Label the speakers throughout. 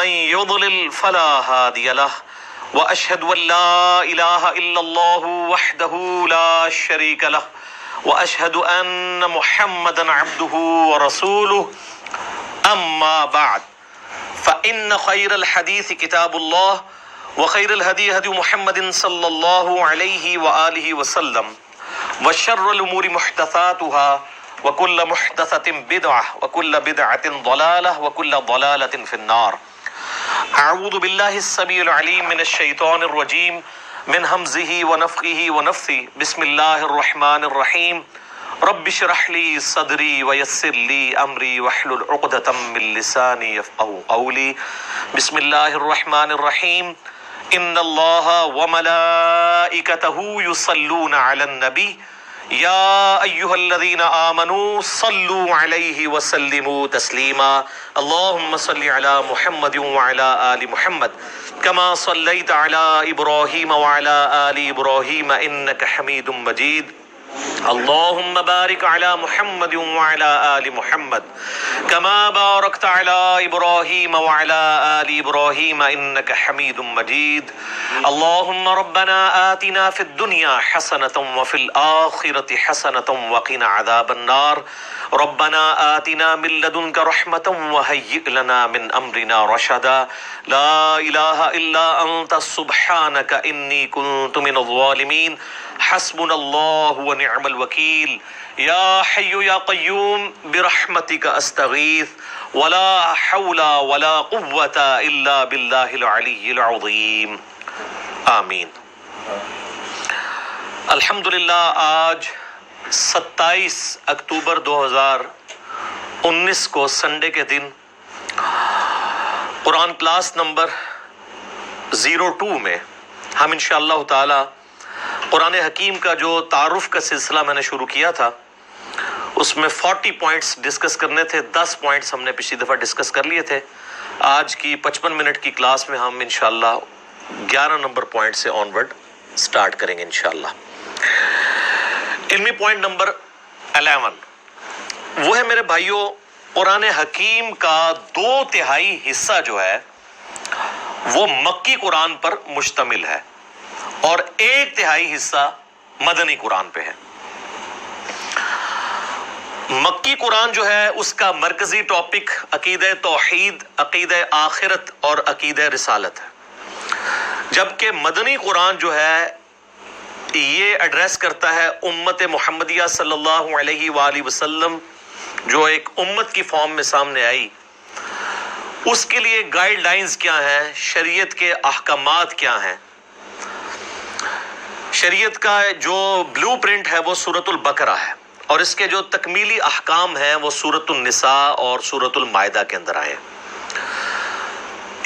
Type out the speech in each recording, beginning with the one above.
Speaker 1: ومن يضلل فلا هادي له وأشهد أن لا إله إلا الله وحده لا شريك له وأشهد أن محمدا عبده ورسوله أما بعد فإن خير الحديث كتاب الله وخير الهدي هدي محمد صلى الله عليه وآله وسلم وشر الأمور محدثاتها وكل محدثة بدعة وكل بدعة ضلالة وكل ضلالة في النار. أعوذ بالله السميع العليم من الشيطان الرجيم من همزه ونفخه ونفثه. بسم الله الرحمن الرحيم. رب اشرح لي صدري ويسر لي أمري واحلل عقدة من لساني يفقهوا قولي. بسم الله الرحمن الرحيم. إن الله وملائكته يصلون على النبي يا أيها الذين آمنوا صلوا عليه وسلموا تسليما. اللهم صل على محمد وعلى آل محمد كما صليت على إبراهيم وعلى آل إبراهيم إنك حميد مجيد. اللهم بارك على محمد وعلى آل محمد كما باركت على إبراهيم وعلى آل إبراهيم إنك حميد مجيد. اللهم ربنا آتنا في الدنيا حسنة وفي الآخرة حسنة وقنا عذاب النار. ربنا آتنا من لدنك رحمة وهيئ لنا من أمرنا رشدا. لا إله إلا أنت سبحانك إني كنت من الظالمين. حسبنا الله ونعم الوكيل. يا حي يا قيوم برحمتك أستغيث ولا حول ولا قوة إلا بالله العلي العظيم. آمین. الحمدللہ آج 27 اکتوبر 2019 کو سنڈے کے دن قرآن کلاس نمبر 02 میں ہم انشاءاللہ تعالی قرآن حکیم کا جو تعارف کا سلسلہ میں نے شروع کیا تھا اس میں 40 پوائنٹس ڈسکس کرنے تھے. 10 پوائنٹس ہم نے پچھلی دفعہ ڈسکس کر لیے تھے. آج کی 55 منٹ کی کلاس میں ہم انشاءاللہ 11 نمبر پوائنٹ سے آن ورڈ سٹارٹ کریں گے انشاءاللہ. علمی پوائنٹ نمبر 11 وہ ہے میرے بھائیوں قرآن حکیم کا 2/3 حصہ جو ہے وہ مکی قرآن پر مشتمل ہے اور 1/3 حصہ مدنی قرآن پہ ہے. مکی قرآن جو ہے اس کا مرکزی ٹاپک عقیدہ توحید، عقیدہ آخرت اور عقیدہ رسالت ہے، جبکہ مدنی قرآن جو ہے یہ ایڈریس کرتا ہے امت محمدیہ صلی اللہ علیہ وآلہ وسلم جو ایک امت کی فارم میں سامنے آئی. اس کے لیے گائیڈ لائنز کیا ہیں، شریعت کے احکامات کیا ہیں. شریعت کا جو بلو پرنٹ ہے وہ سورۃ البقرہ ہے اور اس کے جو تکمیلی احکام ہیں وہ سورۃ النساء اور سورۃ المائدہ کے اندر آئے ہیں.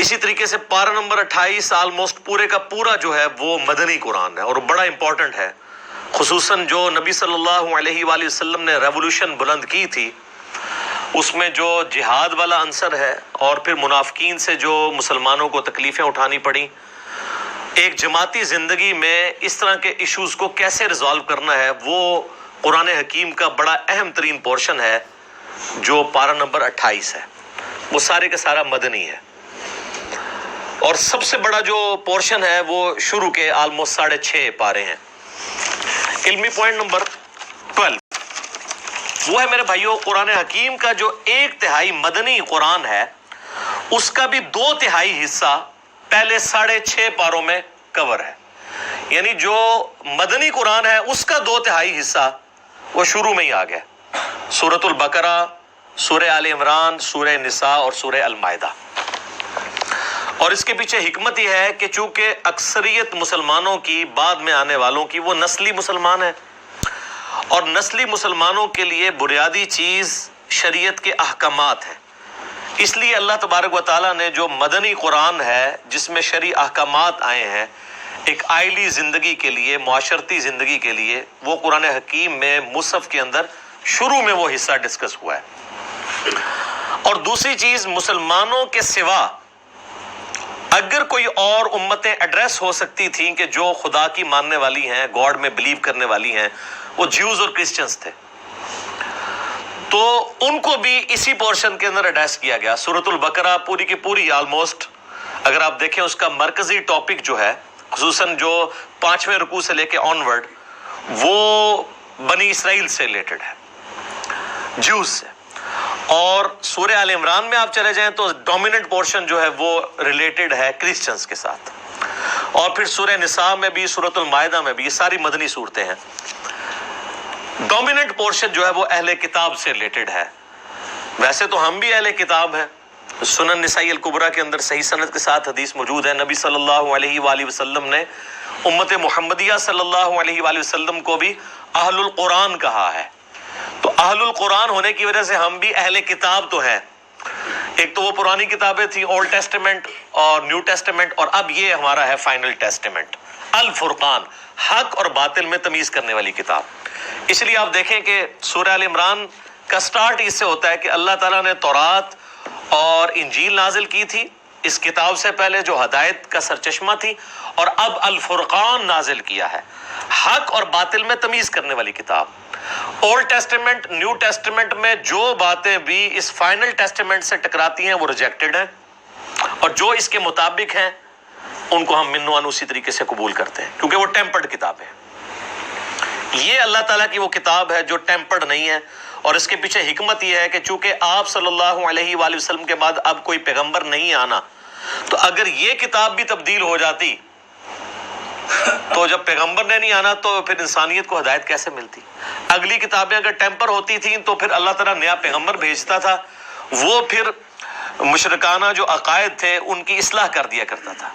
Speaker 1: اسی طریقے سے پارہ نمبر 28 آلموسٹ پورے کا پورا جو ہے وہ مدنی قرآن ہے اور بڑا امپورٹنٹ ہے. خصوصاً جو نبی صلی اللہ علیہ وآلہ وسلم نے ریولوشن بلند کی تھی اس میں جو جہاد والا عنصر ہے اور پھر منافقین سے جو مسلمانوں کو تکلیفیں اٹھانی پڑیں، ایک جماعتی زندگی میں اس طرح کے ایشوز کو کیسے ریزالو کرنا ہے، وہ قرآن حکیم کا بڑا اہم ترین پورشن ہے جو پارہ نمبر 28 ہے. وہ سارے کا سارا مدنی ہے اور سب سے بڑا جو پورشن ہے وہ شروع کے آلموسٹ 6.5 پارے ہیں. علمی پوائنٹ نمبر 12 وہ ہے میرے بھائیوں قرآن حکیم کا جو 1/3 مدنی قرآن ہے اس کا بھی 2/3 حصہ پہلے 6.5 پاروں میں کور ہے. یعنی جو مدنی قرآن ہے اس کا 2/3 حصہ وہ شروع میں ہی آ گیا. سورۃ البقرہ، سورہ آل عمران، سورہ نساء اور سورہ المائدہ. اور اس کے پیچھے حکمت یہ ہے کہ چونکہ اکثریت مسلمانوں کی بعد میں آنے والوں کی وہ نسلی مسلمان ہیں اور نسلی مسلمانوں کے لیے بنیادی چیز شریعت کے احکامات ہیں. اس لیے اللہ تبارک و تعالیٰ نے جو مدنی قرآن ہے جس میں شرعی احکامات آئے ہیں ایک آئلی زندگی کے لیے، معاشرتی زندگی کے لیے، وہ قرآن حکیم میں مصحف کے اندر شروع میں وہ حصہ ڈسکس ہوا ہے. اور دوسری چیز مسلمانوں کے سوا اگر کوئی اور امتیں ایڈریس ہو سکتی تھیں کہ جو خدا کی ماننے والی ہیں، گاڈ میں بلیو کرنے والی ہیں، وہ جیوز اور کرسچنز تھے. تو ان کو بھی اسی پورشن کے اندر ایڈریس کیا گیا. سورۃ البقرہ پوری کی پوری آلموسٹ اگر آپ دیکھیں اس کا مرکزی ٹاپک جو ہے خصوصاً جو 5ویں رکوع سے لے کے آنورڈ وہ بنی اسرائیل سے ریلیٹڈ ہے, جوز سے. اور سورہ آل عمران میں آپ چلے جائیں تو ڈومیننٹ پورشن جو ہے وہ ریلیٹڈ ہے کرسچنز کے ساتھ. اور پھر سورہ نساء میں بھی, سورۃ المائدہ میں بھی, یہ ساری مدنی صورتیں ہیں. ڈومیننٹ پورشن جو ہے وہ اہل کتاب سے ریلیٹڈ ہے. ویسے تو ہم بھی اہل کتاب ہیں. سنن نسائی الکبریٰ کے اندر صحیح سند کے ساتھ حدیث موجود ہے, نبی صلی اللہ علیہ وآلہ وسلم نے امت محمدیہ صلی اللہ علیہ وآلہ وسلم کو بھی اہل القرآن کہا ہے. تو اہل القرآن ہونے کی وجہ سے ہم بھی اہل کتاب تو ہیں. ایک تو وہ پرانی کتابیں تھیں, اولڈ ٹیسٹمنٹ اور نیو ٹیسٹمنٹ, اور اب یہ ہمارا ہے فائنل ٹیسٹمنٹ, الفرقان, حق اور باطل میں تمیز کرنے والی کتاب. اس لیے آپ دیکھیں کہ سورہ آل عمران کا سٹارٹ اس سے ہوتا ہے کہ اللہ تعالیٰ نے تورات اور انجیل نازل کی تھی اس کتاب سے پہلے جو ہدایت کا سرچشمہ تھی, اور اب الفرقان نازل کیا ہے, حق اور باطل میں تمیز کرنے والی کتاب. اولڈ ٹیسٹمنٹ نیو ٹیسٹمنٹ میں جو باتیں بھی اس فائنل ٹیسٹمنٹ سے ٹکراتی ہیں وہ ریجیکٹڈ ہیں, اور جو اس کے مطابق ہیں ان کو ہم منوان اسی طریقے سے قبول کرتے ہیں کیونکہ وہ ٹیمپرڈ کتاب ہے. یہ اللہ تعالیٰ کی وہ کتاب ہے جو ٹیمپرڈ نہیں ہے. اور اس کے پیچھے حکمت یہ ہے کہ چونکہ آپ صلی اللہ علیہ وآلہ وسلم کے بعد اب کوئی پیغمبر نہیں آنا, تو اگر یہ کتاب بھی تبدیل ہو جاتی تو جب پیغمبر نے نہیں آنا تو پھر انسانیت کو ہدایت کیسے ملتی؟ اگلی کتابیں اگر ٹیمپر ہوتی تھیں تو پھر اللہ تعالیٰ نیا پیغمبر بھیجتا تھا, وہ پھر مشرکانہ جو عقائد تھے ان کی اصلاح کر دیا کرتا تھا.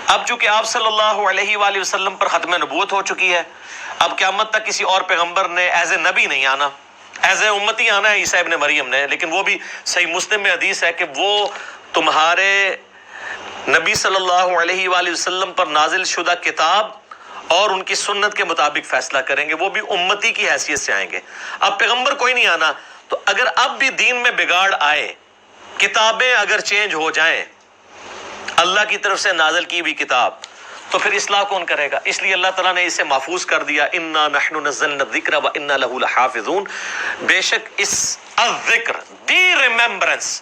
Speaker 1: اب چونکہ آپ صلی اللہ علیہ وآلہ وسلم پر ختم نبوت ہو چکی ہے, اب قیامت تک کسی اور پیغمبر نے ایز اے نبی نہیں آنا, ایز اے امتی آنا ہے عیسیٰ ابن مریم نے. لیکن وہ بھی صحیح مسلم میں حدیث ہے کہ وہ تمہارے نبی صلی اللہ علیہ وآلہ وسلم پر نازل شدہ کتاب اور ان کی سنت کے مطابق فیصلہ کریں گے, وہ بھی امتی کی حیثیت سے آئیں گے. اب پیغمبر کوئی نہیں آنا, تو اگر اب بھی دین میں بگاڑ آئے, کتابیں اگر چینج ہو جائیں, اللہ کی طرف سے نازل کی ہوئی کتاب, تو پھر اصلاح کون کرے گا؟ اس لیے اللہ تعالیٰ نے اسے محفوظ کر دیا, انا نحن نزلنا الذکر وانا لہ لحافظون. بے شک اس الذکر, دی ریممبرنس,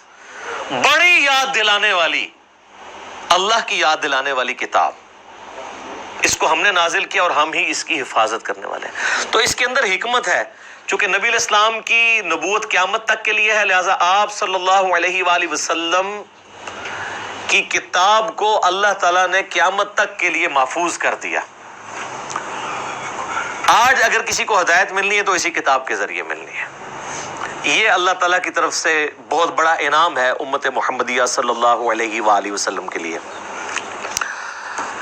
Speaker 1: بڑی یاد دلانے والی, اللہ کی یاد دلانے والی کتاب, اس کو ہم نے نازل کیا اور ہم ہی اس کی حفاظت کرنے والے ہیں. تو اس کے اندر حکمت ہے, چونکہ نبی علیہ السلام کی نبوت قیامت تک کے لیے ہے, لہٰذا آپ صلی اللہ علیہ وآلہ وسلم کی کتاب کو اللہ تعالیٰ نے قیامت تک کے لیے محفوظ کر دیا. آج اگر کسی کو ہدایت ملنی ہے تو اسی کتاب کے ذریعے ملنی ہے. یہ اللہ تعالیٰ کی طرف سے بہت بڑا انعام ہے امت محمدیہ صلی اللہ علیہ وآلہ وسلم کے لیے.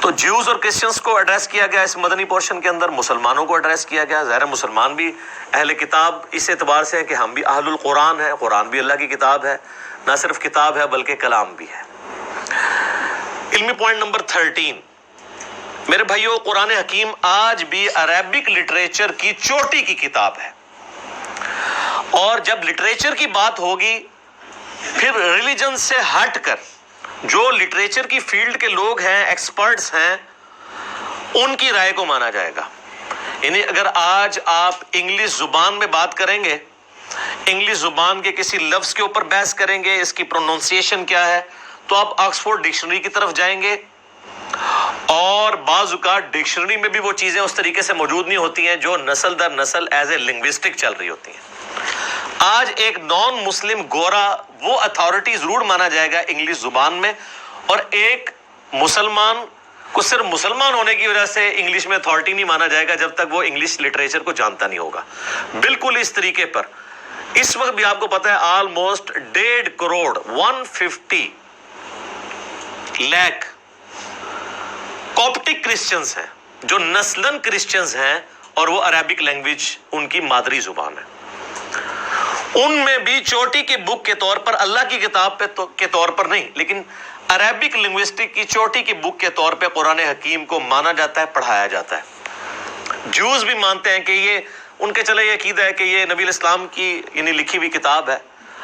Speaker 1: تو جیوز اور کرسچنس کو ایڈریس کیا گیا اس مدنی پورشن کے اندر, مسلمانوں کو ایڈریس کیا گیا. ظاہر مسلمان بھی اہل کتاب اس اعتبار سے ہے کہ ہم بھی اہل القرآن ہیں, قرآن بھی اللہ کی کتاب ہے, نہ صرف کتاب ہے بلکہ کلام بھی ہے. علمی پوائنٹ نمبر 13, میرے بھائیو, قرآن حکیم آج بھی عربک لٹریچر کی چوٹی کی کتاب ہے. اور جب لٹریچر کی بات ہوگی پھر ریلیجن سے ہٹ کر جو لٹریچر کی فیلڈ کے لوگ ہیں, ایکسپرٹس ہیں, ان کی رائے کو مانا جائے گا. یعنی اگر آج آپ انگلش زبان میں بات کریں گے, انگلش زبان کے کسی لفظ کے اوپر بحث کریں گے, اس کی پروننسیشن کیا ہے, تو آپ آکسفورڈ ڈکشنری کی طرف جائیں گے, اور بعض اوقات ڈکشنری میں بھی وہ چیزیں اس طریقے سے موجود نہیں ہوتی ہیں جو نسل در نسل ایز اے لنگوسٹک چل رہی ہوتی ہیں. آج ایک نان مسلم گورا وہ اتھارٹی ضرور مانا جائے گا انگلش زبان میں, اور ایک مسلمان کو صرف مسلمان ہونے کی وجہ سے انگلش میں اتھارٹی نہیں مانا جائے گا جب تک وہ انگلش لٹریچر کو جانتا نہیں ہوگا. بالکل اس طریقے پر اس وقت بھی آپ کو پتا ہے آلموسٹ 1.5 کروڑ 150 لاکھ کوپٹک کرسچنز ہیں جو نسلاً کرسچنز ہیں, اور وہ عربک لینگویج ان کی مادری زبان ہے. ان میں بھی چوٹی کی بک کے طور پر, اللہ کی کتاب کے طور پر نہیں, لیکن عربک لنگوسٹک کی چوٹی کی بک کے طور پہ قرآن حکیم کو مانا جاتا ہے, پڑھایا جاتا ہے. جوز بھی مانتے ہیں کہ یہ ان کے چلے یہ عقیدہ ہے کہ یہ نبی علیہ السلام کی یعنی لکھی ہوئی کتاب ہے,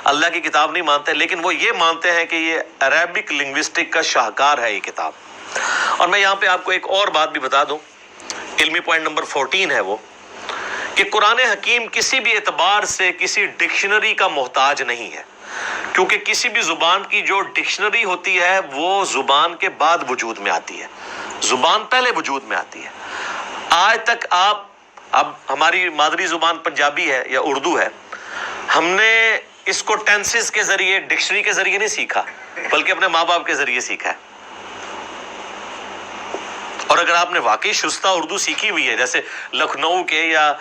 Speaker 1: اللہ کی کتاب نہیں مانتے, لیکن وہ یہ مانتے ہیں کہ یہ عربک لنگوسٹک کا شاہکار ہے یہ کتاب. اور میں یہاں پہ آپ کو ایک اور بات بھی بتا دوں, علمی پوائنٹ نمبر 14 ہے وہ, کہ قرآن حکیم کسی بھی اعتبار سے کسی ڈکشنری کا محتاج نہیں ہے، کیونکہ کسی بھی زبان کی جو ڈکشنری ہوتی ہے وہ زبان کے بعد وجود میں آتی ہے، زبان پہلے وجود میں آتی ہے۔ آج تک اب ہماری مادری زبان پنجابی ہے یا اردو ہے، ہم نے اس کو ٹینسز کے ذریعے، ڈکشنری کے ذریعے نہیں سیکھا، بلکہ اپنے ماں باپ کے ذریعے سیکھا ہے۔ اور اگر آپ نے واقعی شستہ اردو سیکھی ہوئی ہے، جیسے لکھنؤ کے یا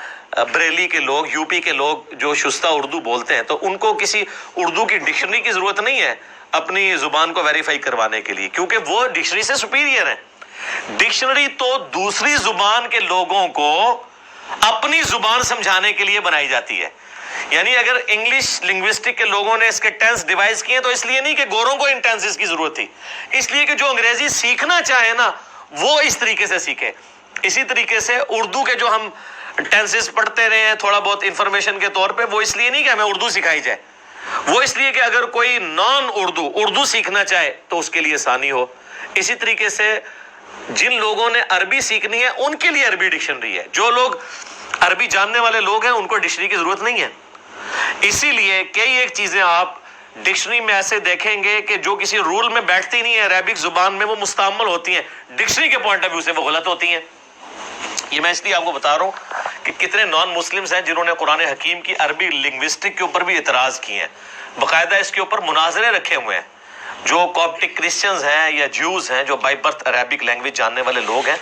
Speaker 1: بریلی کے لوگ، یو پی کے لوگ جو شستہ اردو بولتے ہیں، تو ان کو کسی اردو کی ڈکشنری کی ضرورت نہیں ہے اپنی زبان کو ویریفائی کروانے کے لیے، کیونکہ وہ ڈکشنری سے سپیریئر ہیں۔ ڈکشنری تو دوسری زبان کے لوگوں کو اپنی زبان سمجھانے کے لیے بنائی جاتی ہے۔ یعنی اگر انگلش لنگوسٹک کے لوگوں نے اس کے ٹینس ڈیوائز کیے تو اس لیے نہیں کہ گوروں کو ان ٹینسز کی ضرورت تھی، اس لیے کہ جو انگریزی سیکھنا چاہے نا وہ اس طریقے سے سیکھے۔ اسی طریقے سے اردو کے جو ہم ٹینسز پڑھتے رہے ہیں تھوڑا بہت انفارمیشن کے طور پہ، وہ اس لیے نہیں کہ ہمیں اردو سکھائی جائے، وہ اس لیے کہ اگر کوئی نان اردو سیکھنا چاہے تو اس کے لیے آسانی ہو۔ اسی طریقے سے جن لوگوں نے عربی سیکھنی ہے ان کے لیے عربی ڈکشنری ہے، جو لوگ عربی جاننے والے لوگ ہیں ان کو ڈکشنری کی ضرورت نہیں ہے۔ اسی لیے کئی ایک چیزیں آپ ڈکشنری میں ایسے دیکھیں گے کہ جو کسی رول میں بیٹھتی نہیں ہے عربک زبان میں، وہ مستعمل ہوتی ہیں، ڈکشنری کے پوائنٹ آف ویو سے وہ غلط ہوتی ہیں۔ یہ میں اس لیے آپ کو بتا رہا ہوں کہ کتنے نان مسلمز ہیں جنہوں نے قرآن حکیم کی عربی لنگوسٹک کے اوپر بھی اعتراض کیے ہیں، باقاعدہ اس کے اوپر مناظرے رکھے ہوئے ہیں۔ جو کاپٹک کرسچنز ہیں یا جیوز ہیں جو بائی برتھ عربک لینگویج جاننے والے لوگ ہیں،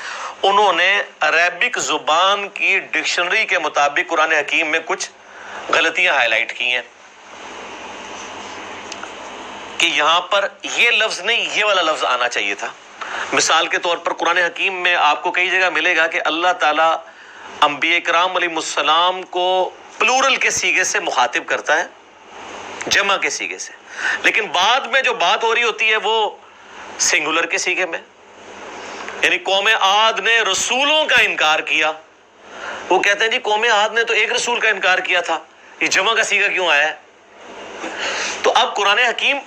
Speaker 1: انہوں نے عربک زبان کی ڈکشنری کے مطابق قرآن حکیم میں کچھ غلطیاں ہائی لائٹ کی ہیں کہ یہاں پر یہ لفظ نہیں یہ والا لفظ آنا چاہیے تھا۔ مثال کے طور پر قرآن حکیم میں آپ کو کئی جگہ ملے گا کہ اللہ تعالیٰ انبیاء کرام علیہ السلام کو پلورل کے سیغے سے مخاطب کرتا ہے، جمع کے سیغے سے، لیکن بعد میں جو بات ہو رہی ہوتی ہے وہ سنگولر کے سیغے میں۔ یعنی قوم عاد نے رسولوں کا انکار کیا، وہ کہتے ہیں جی قوم عاد نے تو ایک رسول کا انکار کیا تھا، یہ جمع کا سیغہ کیوں آیا ہے؟ تو اب قرآن حکیم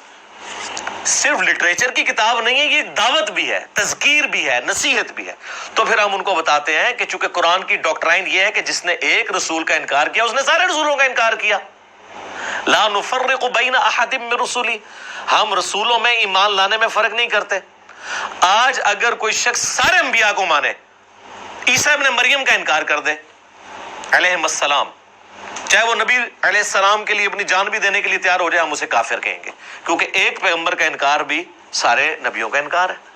Speaker 1: صرف لٹریچر کی کتاب نہیں ہے، یہ دعوت بھی ہے، تذکیر بھی ہے، نصیحت بھی ہے۔ تو پھر ہم ان کو بتاتے ہیں کہ چونکہ قرآن کی ڈاکٹرائن یہ ہے کہ جس نے ایک رسول کا انکار کیا اس نے سارے رسولوں کا انکار کیا۔ لا نفرق بین احد من رسولی، ہم رسولوں میں ایمان لانے میں فرق نہیں کرتے۔ آج اگر کوئی شخص سارے انبیاء کو مانے، عیسیٰ ابن مریم کا انکار کر دے علیہم السلام، چاہے وہ نبی علیہ السلام کے لیے اپنی جان بھی دینے کے لیے تیار ہو جائے، ہم اسے کافر کہیں گے، کیونکہ ایک پیغمبر کا انکار بھی سارے نبیوں کا انکار ہے۔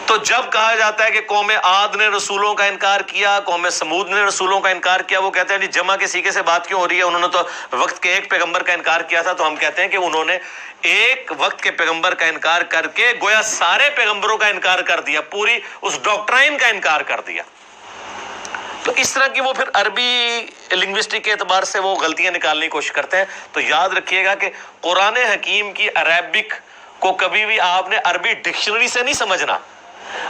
Speaker 1: تو جب کہا جاتا ہے کہ قوم عاد نے رسولوں کا انکار کیا، قوم سمود نے رسولوں کا انکار کیا، وہ کہتے ہیں جی جمع کے سیغے سے بات کیوں ہو رہی ہے، انہوں نے تو وقت کے ایک پیغمبر کا انکار کیا تھا۔ تو ہم کہتے ہیں کہ انہوں نے ایک وقت کے پیغمبر کا انکار کر کے گویا سارے پیغمبروں کا انکار کر دیا، پوری اس ڈاکٹرائن کا انکار کر دیا۔ تو اس طرح کی وہ پھر عربی لنگوسٹک کے اعتبار سے وہ غلطیاں نکالنے کی کوشش کرتے ہیں۔ تو یاد رکھیے گا کہ قرآن حکیم کی عربک کو کبھی بھی آپ نے عربی ڈکشنری سے نہیں سمجھنا،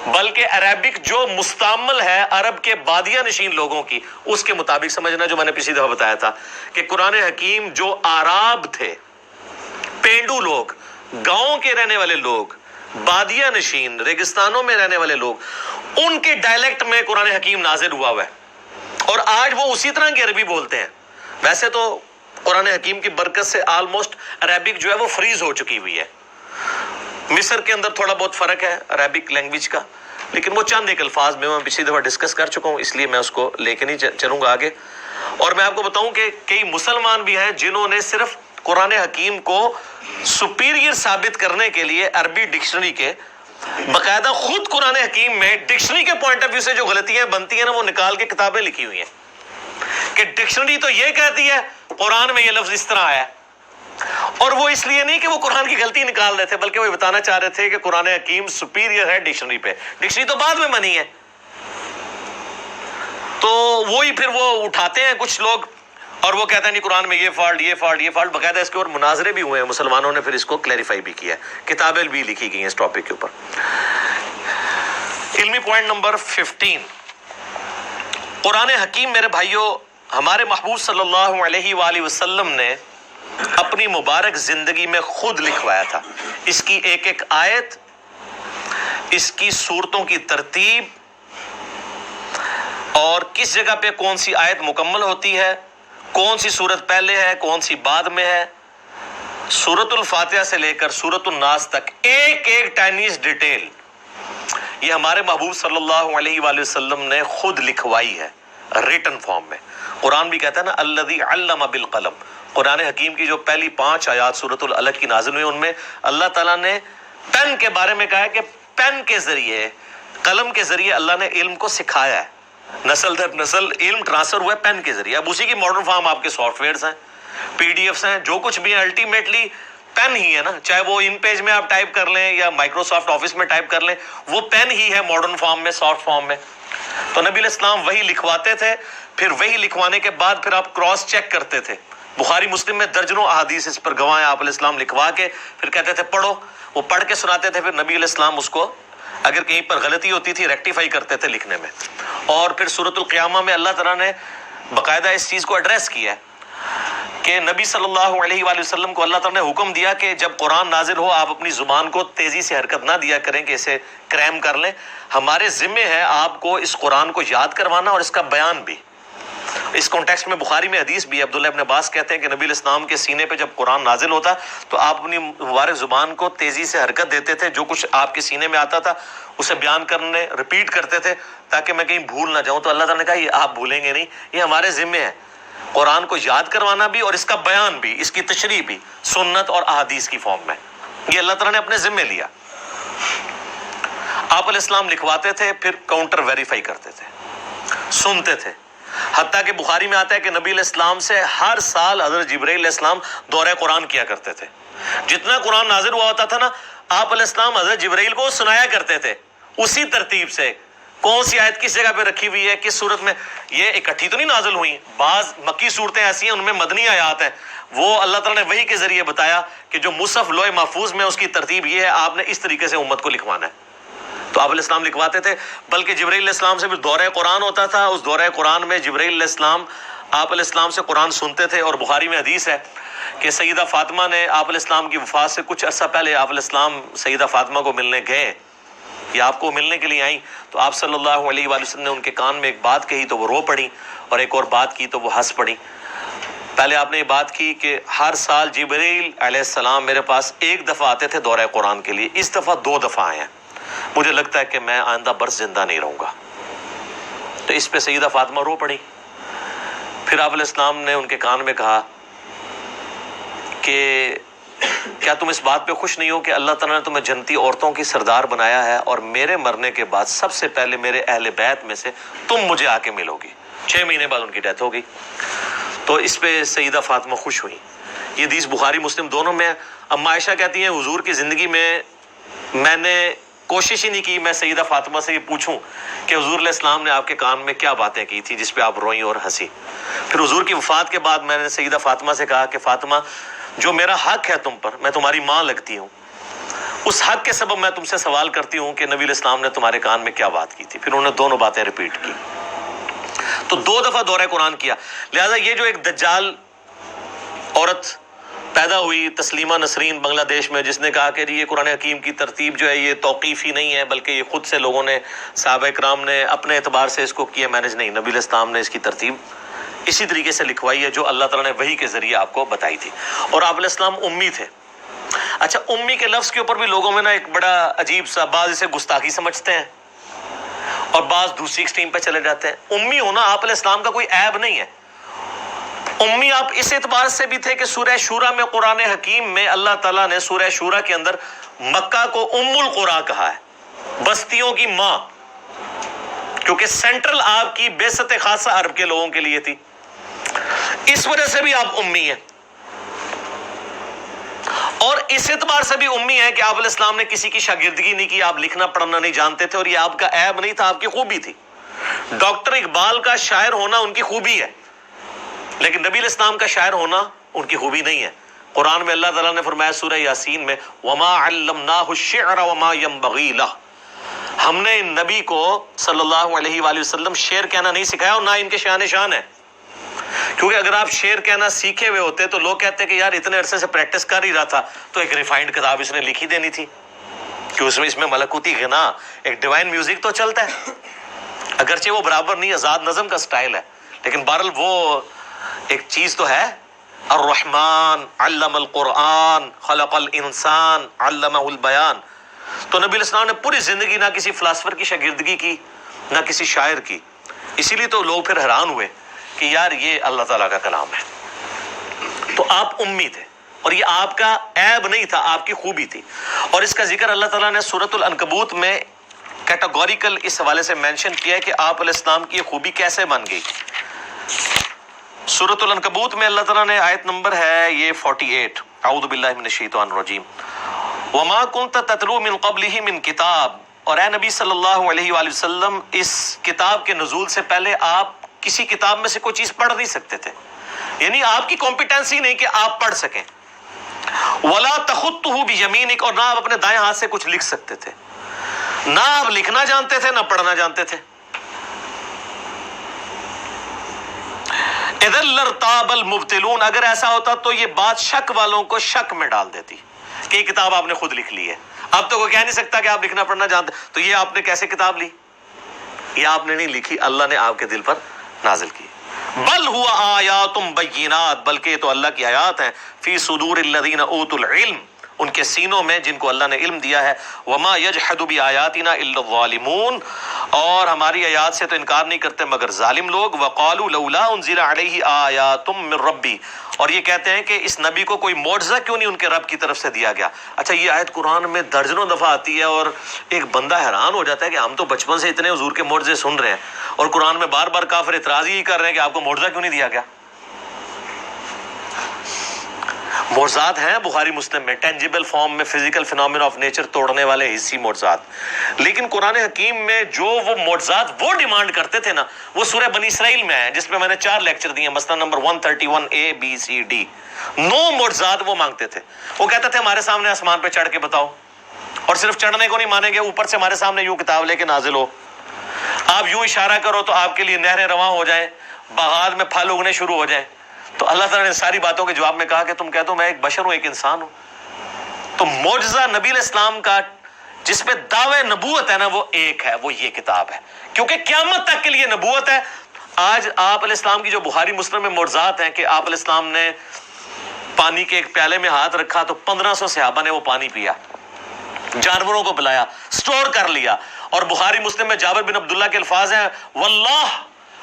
Speaker 1: بلکہ عربک جو مستعمل ہے عرب کے بادیہ نشین لوگوں کی، اس کے مطابق سمجھنا، جو میں نے پچھلی دفعہ بتایا تھا کہ قرآن حکیم جو آراب تھے، پینڈو لوگ، گاؤں کے رہنے والے لوگ، بادیہ نشین ریگستانوں میں رہنے والے لوگ، ان کے ڈائلیکٹ میں قرآن حکیم نازل ہوا ہے، اور آج وہ اسی طرح کی عربی بولتے ہیں۔ ویسے تو قرآن حکیم کی برکت سے آلموسٹ عربک جو ہے وہ فریز ہو چکی ہوئی ہے۔ مصر کے اندر تھوڑا بہت فرق ہے عربک لینگویج کا، لیکن وہ چند ایک الفاظ میں پچھلی دفعہ ڈسکس کر چکا ہوں، اس لیے میں اس کو لے کے نہیں چلوں گا آگے۔ اور میں آپ کو بتاؤں کہ کئی مسلمان بھی ہیں جنہوں نے صرف قرآن حکیم کو سپیریئر ثابت کرنے کے لیے عربی ڈکشنری کے باقاعدہ خود قرآن حکیم میں ڈکشنری کے پوائنٹ آف ویو سے جو غلطیاں بنتی ہیں نا وہ نکال کے کتابیں لکھی ہوئی ہیں کہ ڈکشنری تو یہ کہتی ہے قرآن میں یہ لفظ اس طرح آیا ہے۔ اور وہ اس لیے نہیں کہ وہ قرآن کی غلطی نکال رہے تھے، بلکہ وہ بتانا چاہ رہے تھے کہ قرآن حکیم سپیریئر ہے ڈکشنری پہ، ڈکشنری تو بعد میں بنی ہے۔ تو وہی پھر وہ اٹھاتے ہیں کچھ لوگ اور وہ کہتے ہیں نہیں قرآن میں یہ فالٹ یہ فالٹ یہ فالٹ، باقاعدہ اس کے اوپر مناظرے بھی ہوئے ہیں، مسلمانوں نے پھر اس کو کلیریفائی بھی کیا ہے، کتابیں بھی لکھی گئی ہیں اس ٹاپک کے اوپر۔ علمی پوائنٹ نمبر 15، قرآن حکیم میرے بھائیوں ہمارے محبوب صلی اللہ علیہ وآلہ وسلم نے اپنی مبارک زندگی میں خود لکھوایا تھا۔ اس کی ایک ایک آیت، اس کی صورتوں کی ترتیب اور کس جگہ پہ کون سی آیت مکمل ہوتی ہے، کون سی سورت پہلے ہے کون سی بعد میں ہے، سورۃ الفاتحہ سے لے کر سورۃ الناس تک ایک ایک ٹائنیز ڈیٹیل یہ ہمارے محبوب صلی اللہ علیہ وآلہ وسلم نے خود لکھوائی ہے ریٹن فارم میں۔ قرآن بھی کہتا ہے نا الذی علم بالقلم، قرآن حکیم کی جو پہلی 5 آیات سورۃ العلق کی نازل ہوئی ان میں اللہ تعالیٰ نے پین کے بارے میں کہا ہے کہ پین کے ذریعے، قلم کے ذریعے اللہ نے علم کو سکھایا ہے، نسل در نسل علم ٹرانسفر ہوا ہے پین کے ذریعے۔ اب اسی کی ماڈرن فارم آپ کے سافٹ ویئرز ہیں، پی ڈی ایفs ہیں، جو کچھ بھی ہیں الٹیمیٹلی پین ہی ہے نا، چاہے وہ ان پیج میں آپ ٹائپ کر لیں یا مائکروسافٹ آفس میں ٹائپ کر لیں، وہ پین ہی ہے ماڈرن فارم میں، سافٹ فارم میں۔ تو نبی علیہ السلام وہی لکھواتے تھے، پھر وہی لکھوانے کے بعد پھر آپ کراس چیک کرتے تھے۔ بخاری مسلم میں درجنوں احادیث اس پر گواہ ہیں، آپ علیہ السلام لکھوا کے پھر کہتے تھے پڑھو، وہ پڑھ کے سناتے تھے، پھر نبی علیہ السلام اس کو اگر کہیں پر غلطی ہوتی تھی ریکٹیفائی کرتے تھے لکھنے میں۔ اور پھر سورۃ القیامہ میں اللہ تعالیٰ نے باقاعدہ اس چیز کو ایڈریس کیا ہے کہ نبی صلی اللہ علیہ وآلہ وسلم کو اللہ تعالیٰ نے حکم دیا کہ جب قرآن نازل ہو آپ اپنی زبان کو تیزی سے حرکت نہ دیا کریں کہ اسے کریم کر لیں، ہمارے ذمے ہے آپ کو اس قرآن کو یاد کروانا اور اس کا بیان بھی۔ اس کانٹیکسٹ میں بخاری میں حدیث بھی عبداللہ ابن عباس کہتے ہیں کہ نبی علیہ السلام کے سینے پہ جب قرآن نازل ہوتا تو آپ اپنی مبارک زبان کو تیزی سے حرکت دیتے تھے، جو کچھ آپ کے سینے میں آتا تھا اسے بیان کرنے ریپیٹ کرتے تھے تاکہ میں کہیں بھول نہ جاؤں۔ تو اللہ تعالیٰ نے کہا یہ آپ بھولیں گے نہیں، یہ ہمارے ذمے ہے قرآن کو یاد کروانا بھی اور اس کا بیان بھی، اس کی تشریح بھی سنت اور احادیث کی فارم میں، یہ اللہ تعالیٰ نے اپنے ذمے لیا۔ آپ علیہ السلام لکھواتے تھے، پھر کاؤنٹر ویریفائی کرتے تھے، سنتے تھے، حتیٰ کہ بخاری میں آتا ہے کہ نبی علیہ السلام سے ہر سال حضرت جبرائیل علیہ السلام دورہ قرآن کیا کرتے تھے۔ جتنا قرآن نازل ہوا ہوتا تھا نا، آپ علیہ السلام حضرت جبرائیل کو سنایا کرتے تھے اسی ترتیب سے، کون سی آیت کس جگہ پہ رکھی ہوئی ہے، کس صورت میں۔ یہ اکٹھی تو نہیں نازل ہوئی، بعض مکی صورتیں ایسی ہیں ان میں مدنی آیات ہیں، وہ اللہ تعالیٰ نے وحی کے ذریعے بتایا کہ جو مصحف لوح محفوظ میں اس کی ترتیب یہ ہے، آپ نے اس طریقے سے امت کو لکھوانا ہے۔ تو آپ علیہ السلام لکھواتے تھے، بلکہ جبرائیل علیہ السلام سے بھی دورہ قرآن ہوتا تھا، اس دورہ قرآن میں جبرائیل علیہ السلام آپ علیہ السلام سے قرآن سنتے تھے۔ اور بخاری میں حدیث ہے کہ سیدہ فاطمہ نے آپ علیہ السلام کی وفات سے کچھ عرصہ پہلے آپ علیہ السلام سیدہ فاطمہ کو ملنے گئے یا آپ کو ملنے کے لیے آئیں، تو آپ صلی اللہ علیہ وآلہ وسلم نے ان کے کان میں ایک بات کہی تو وہ رو پڑی، اور ایک اور بات کی تو وہ ہنس پڑی۔ پہلے آپ نے یہ بات کی کہ ہر سال جبرائیل علیہ السلام میرے پاس ایک دفعہ آتے تھے دورہ قرآن کے لیے، اس دفعہ 2 دفعہ آئے ہیں، مجھے لگتا ہے کہ میں آئندہ برس زندہ نہیں رہوں گا۔ تو اس پہ سیدہ فاطمہ رو پڑی۔ پھر آپ علیہ السلام نے ان کے کان میں کہا کہ کیا تم اس بات پہ خوش نہیں ہو کہ اللہ تعالیٰ نے تمہیں جنتی عورتوں کی سردار بنایا ہے، اور میرے مرنے کے بعد سب سے پہلے میرے اہل بیت میں سے تم مجھے آ کے ملو گی۔ 6 مہینے بعد ان کی ڈیتھ ہو گئی۔ تو اس پہ سیدہ فاطمہ خوش ہوئی۔ یہ حدیث بخاری مسلم دونوں میں ہے۔ اما عائشہ کہتی ہیں حضور کی زندگی میں نے کوشش ہی نہیں کی میں سیدہ فاطمہ سے یہ پوچھوں کہ حضور علیہ السلام نے آپ کے کان میں کیا باتیں کی تھی جس پہ آپ روئیں اور ہنسی۔ پھر حضور کی وفات کے بعد میں نے سیدہ فاطمہ سے کہا کہ فاطمہ، جو میرا حق ہے تم پر، میں تمہاری ماں لگتی ہوں، اس حق کے سبب میں تم سے سوال کرتی ہوں کہ نبی علیہ السلام نے تمہارے کان میں کیا بات کی تھی۔ پھر انہوں نے دونوں باتیں ریپیٹ کی، تو 2 دفعہ دورہ قرآن کیا۔ لہذا یہ جو ایک دجال عورت پیدا ہوئی تسلیمہ نسرین بنگلہ دیش میں، جس نے کہا کہ یہ قرآن حکیم کی ترتیب جو ہے یہ توقیفی نہیں ہے بلکہ یہ خود سے لوگوں نے، صحابہ کرام نے اپنے اعتبار سے اس کو کیا مینج، نہیں، نبی علیہ السلام نے اس کی ترتیب اسی طریقے سے لکھوائی ہے جو اللہ تعالیٰ نے وحی کے ذریعے آپ کو بتائی تھی۔ اور آپ علیہ السلام امی تھے۔ اچھا، امی کے لفظ کے اوپر بھی لوگوں میں نا ایک بڑا عجیب سا، بعض اسے گستاخی سمجھتے ہیں اور بعض دوسری ایکسٹریم پہ چلے جاتے ہیں۔ امی ہونا آپ علیہ السلام کا کوئی عیب نہیں ہے۔ امی آپ اس اعتبار سے بھی تھے کہ سورہ شورا میں، قرآن حکیم میں اللہ تعالیٰ نے سورہ شورا کے اندر مکہ کو ام القریٰ کہا ہے، بستیوں کی ماں، کیونکہ سینٹرل آپ کی بعثت خاصہ عرب کے لوگوں کے لیے تھی، اس وجہ سے بھی آپ امی ہیں۔ اور اس اعتبار سے بھی امی ہیں کہ آپ علیہ السلام نے کسی کی شاگردگی نہیں کی، آپ لکھنا پڑھنا نہیں جانتے تھے، اور یہ آپ کا عیب نہیں تھا، آپ کی خوبی تھی۔ ڈاکٹر اقبال کا شاعر ہونا ان کی خوبی ہے، لیکن نبی علیہ السلام کا شاعر ہونا ان کی خوبی نہیں ہے۔ قرآن میں اللہ تعالیٰ نے فرمایا سورہ یاسین میں، وَمَا عَلَّمْنَاهُ الشِّعْرَ وَمَا يَنبَغِي لَهُ، ہم نے نبی کو صلی اللہ علیہ وآلہ وسلم شعر کہنا نہیں سکھایا، اور نہ ان کے شان ہے، کیونکہ اگر آپ شعر کہنا سیکھے ہوئے ہوتے تو لوگ کہتے کہ یار اتنے عرصے سے پریکٹس کر ہی رہا تھا تو ایک ریفائنڈ کتاب اس نے لکھی دینی تھی، کہ اس میں ملکوتی غنا، ایک ڈیوائن میوزک تو چلتا ہے۔ اگرچہ وہ برابر نہیں، آزاد نظم کا سٹائل ہے، لیکن بہرحال وہ ایک چیز تو ہے. الرحمن علم القرآن خلق الانسان علمہ البیان. تو نبی علیہ السلام نے پوری زندگی نہ کسی فلاسفر کی شاگردگی کی، نہ کسی شاعر کی. اسی لیے تو لوگ پھر حیران ہوئے کہ یار یہ اللہ تعالیٰ کا کلام ہے. تو آپ امی تھے، اور یہ آپ کا عیب نہیں تھا، آپ کی خوبی تھی. اور اس کا ذکر اللہ تعالیٰ نے سورۃ العنکبوت میں کیٹاگوریکل اس حوالے سے مینشن کیا ہے کہ آپ علیہ السلام کی یہ خوبی کیسے بن گئی. سورۃ العنکبوت میں اللہ تعالیٰ نے آیت نمبر ہے یہ 48، اعوذ باللہ من الشیطان الرجیم، وما كنت تتلو من قبلہ من کتاب. اور اے نبی صلی اللہ علیہ وآلہ وسلم، اس کتاب کے نزول سے پہلے آپ کسی کتاب میں سے کوئی چیز پڑھ نہیں سکتے تھے، یعنی آپ کی کمپیٹنسی نہیں کہ آپ پڑھ سکیں. ولا تخطہ بیمینک، اور نہ آپ اپنے دائیں ہاتھ سے کچھ لکھ سکتے تھے، نہ آپ لکھنا جانتے تھے نہ پڑھنا جانتے تھے. اذا لارتاب المبطلون، اگر ایسا ہوتا تو یہ بات شک والوں کو شک میں ڈال دیتی کہ یہ کتاب آپ نے خود لکھ لی ہے. اب تو کوئی کہہ نہیں سکتا کہ آپ لکھنا پڑھنا جانتے، تو یہ آپ نے کیسے کتاب لی؟ یہ آپ نے نہیں لکھی، اللہ نے آپ کے دل پر نازل کی. بل ہوا آیات بینات، بلکہ یہ تو اللہ کی آیات ہیں، فی صدور الذین اوتوا العلم، ان کے سینوں میں جن کو اللہ نے علم دیا ہے. وما یجحد بآیاتنا الا الظالمون، اور ہماری آیات سے تو انکار نہیں کرتے مگر ظالم لوگ. وقالوا لولا انزل علیہ آیات من ربی، اور یہ کہتے ہیں کہ اس نبی کو کوئی معجزہ کیوں نہیں ان کے رب کی طرف سے دیا گیا. اچھا، یہ آیت قرآن میں درجنوں دفعہ آتی ہے اور ایک بندہ حیران ہو جاتا ہے کہ ہم تو بچپن سے اتنے حضور کے معجزے سن رہے ہیں، اور قرآن میں بار بار کافر اعتراض ہی کر رہے ہیں کہ آپ کو معجزہ کیوں نہیں دیا گیا. معجزات ہیں بخاری مسلم میں، ٹینجیبل فارم میں، فزیکل فینومینا آف نیچر توڑنے والے حسی معجزات. لیکن قرآن حکیم میں جو وہ معجزات وہ ڈیمانڈ کرتے تھے نا، وہ سورہ بنی اسرائیل میں ہے، جس میں میں نے 4 لیکچر دیے، مثلا number 131 A B C D. 9 معجزات وہ مانگتے تھے. وہ کہتے تھے ہمارے سامنے آسمان پہ چڑھ کے بتاؤ، اور صرف چڑھنے کو نہیں مانیں گے، اوپر سے ہمارے سامنے یوں کتاب لے کے نازل ہو، آپ یوں اشارہ کرو تو آپ کے لیے نہریں رواں ہو جائیں، باغات میں پھل اگنے شروع ہو جائیں. تو اللہ تعالیٰ نے ساری باتوں کے جواب میں کہا کہ تم کہہ دو میں ایک بشر ہوں، ایک انسان ہوں. تو معجزہ نبی علیہ السلام کا جس پہ دعوے نبوت ہے نا، وہ ایک ہے، وہ یہ کتاب ہے، کیونکہ قیامت تک کے لیے نبوت ہے. آج آپ علیہ السلام کی جو بخاری مسلم میں معجزات ہیں کہ آپ علیہ السلام نے پانی کے ایک پیالے میں ہاتھ رکھا تو 1500 صحابہ نے وہ پانی پیا، جانوروں کو پلایا، سٹور کر لیا. اور بخاری مسلم میں جابر بن عبداللہ کے الفاظ ہیں، واللہ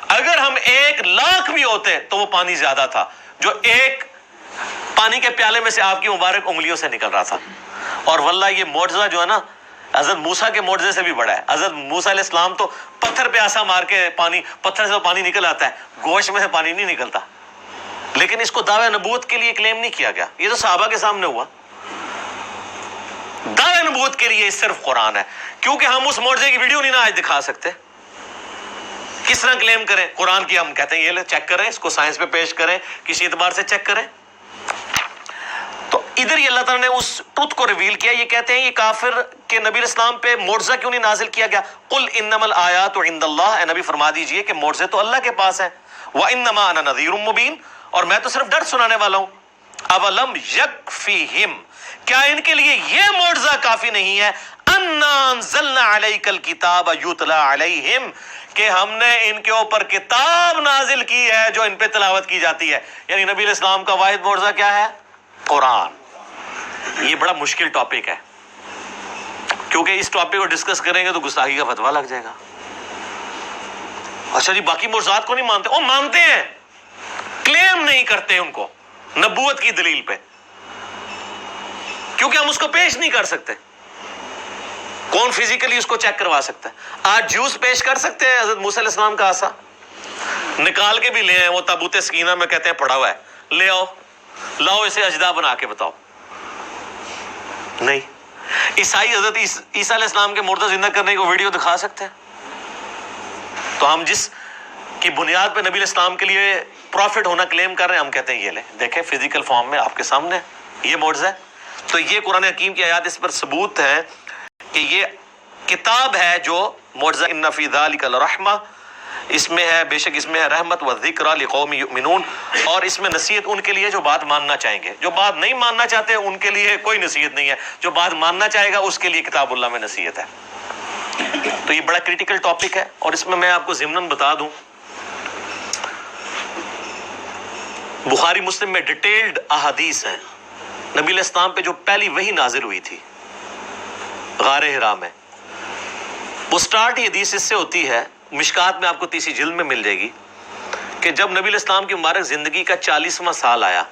Speaker 1: اگر ہم 1,00,000 بھی ہوتے تو وہ پانی زیادہ تھا جو ایک پانی کے پیالے میں سے آپ کی مبارک انگلیوں سے نکل رہا تھا. اور واللہ یہ معجزہ جو ہے نا، حضرت موسیٰ کے معجزے سے بھی بڑا ہے. حضرت موسیٰ علیہ السلام تو پتھر پہ آسا مار کے پتھر سے تو پانی نکل آتا ہے، گوشت میں سے پانی نہیں نکلتا. لیکن اس کو دعوی نبوت کے لیے کلیم نہیں کیا گیا، یہ تو صحابہ کے سامنے ہوا. دعوی نبوت کے لیے صرف قرآن ہے، کیونکہ ہم اس معجزے کی ویڈیو نہیں نا آج دکھا سکتے. کس طرح کلیم کریں قرآن کی؟ ہم کہتے ہیں یہ لے چیک کریں، اس کو سائنس پہ پیش کریں، کسی اعتبار سے چیک کریں. تو ادھر ہی اللہ تعالیٰ نے اس ٹروتھ کو ریویل کیا. یہ کہتے ہیں یہ کافر کہ نبی علیہ السلام پہ معجزہ کیوں نہیں نازل کیا گیا. قل انما الآیات عند اللہ، اے نبی فرما دیجئے کہ معجزے تو اللہ کے پاس ہیں. وانما انا نذیر مبین، اور میں تو صرف ڈر سنانے والا ہوں. اولم یکفیہم، کیا ان کے لیے یہ معجزہ کافی نہیں ہے؟ انا انزلنا علیک الکتاب یتلی علیہم، کہ ہم نے ان کے اوپر کتاب نازل کی ہے جو ان پہ تلاوت کی جاتی ہے. یعنی نبی علیہ السلام کا واحد معجزہ کیا ہے؟ قرآن. یہ بڑا مشکل ٹاپک ہے، کیونکہ اس ٹاپک کو ڈسکس کریں گے تو گستاخی کا فتویٰ لگ جائے گا. اچھا جی، باقی معجزات کو نہیں مانتے؟ وہ مانتے ہیں، کلیم نہیں کرتے ان کو نبوت کی دلیل پہ، کیونکہ ہم اس کو پیش نہیں کر سکتے. کون فزیکلی اس کو چیک کروا سکتا ہے؟ آج جوس پیش کر سکتے ہیں حضرت موسیٰ علیہ السلام کا عصا نکال کے بھی لے آئے، وہ تابوت سکینہ میں کہتے ہیں پڑا ہوا ہے، لے آؤ، لاؤ اسے اجدا بنا کے بتاؤ. نہیں. عیسائی حضرت عیسیٰ علیہ السلام کے مردہ زندہ کرنے کو ویڈیو دکھا سکتے ہیں. تو ہم جس کی بنیاد پہ نبی علیہ السلام کے لیے پروفٹ ہونا کلیم کر رہے ہیں، ہم کہتے ہیں یہ لیں، دیکھیں فزیکل فارم میں آپ کے سامنے یہ معجزہ ہے. تو یہ قرآن حکیم کی آیات اس پر ثبوت ہے کہ یہ کتاب ہے جو معجزہ. ان فی ذلک لرحمہ، اس میں ہے، بے شک اس میں ہے رحمت و ذکر لقوم یؤمنون، اور اس میں نصیحت ان کے لیے جو بات ماننا چاہیں گے. جو بات نہیں ماننا چاہتے ان کے لیے کوئی نصیحت نہیں ہے، جو بات ماننا چاہے گا اس کے لیے کتاب اللہ میں نصیحت ہے. تو یہ بڑا کریٹیکل ٹاپک ہے، اور اس میں میں آپ کو ضمناً بتا دوں، بخاری مسلم میں ڈیٹیلڈ احادیث ہیں نبی علیہ السلام پہ جو پہلی وحی نازل ہوئی تھی غار حرا میں. وہ سٹارٹ یہ حدیث اس سے ہوتی ہے، مشکات میں آپ کو تیسری جلد میں مل جائے گی، کہ جب نبی علیہ السلام کی مبارک زندگی کا 40واں سال آیا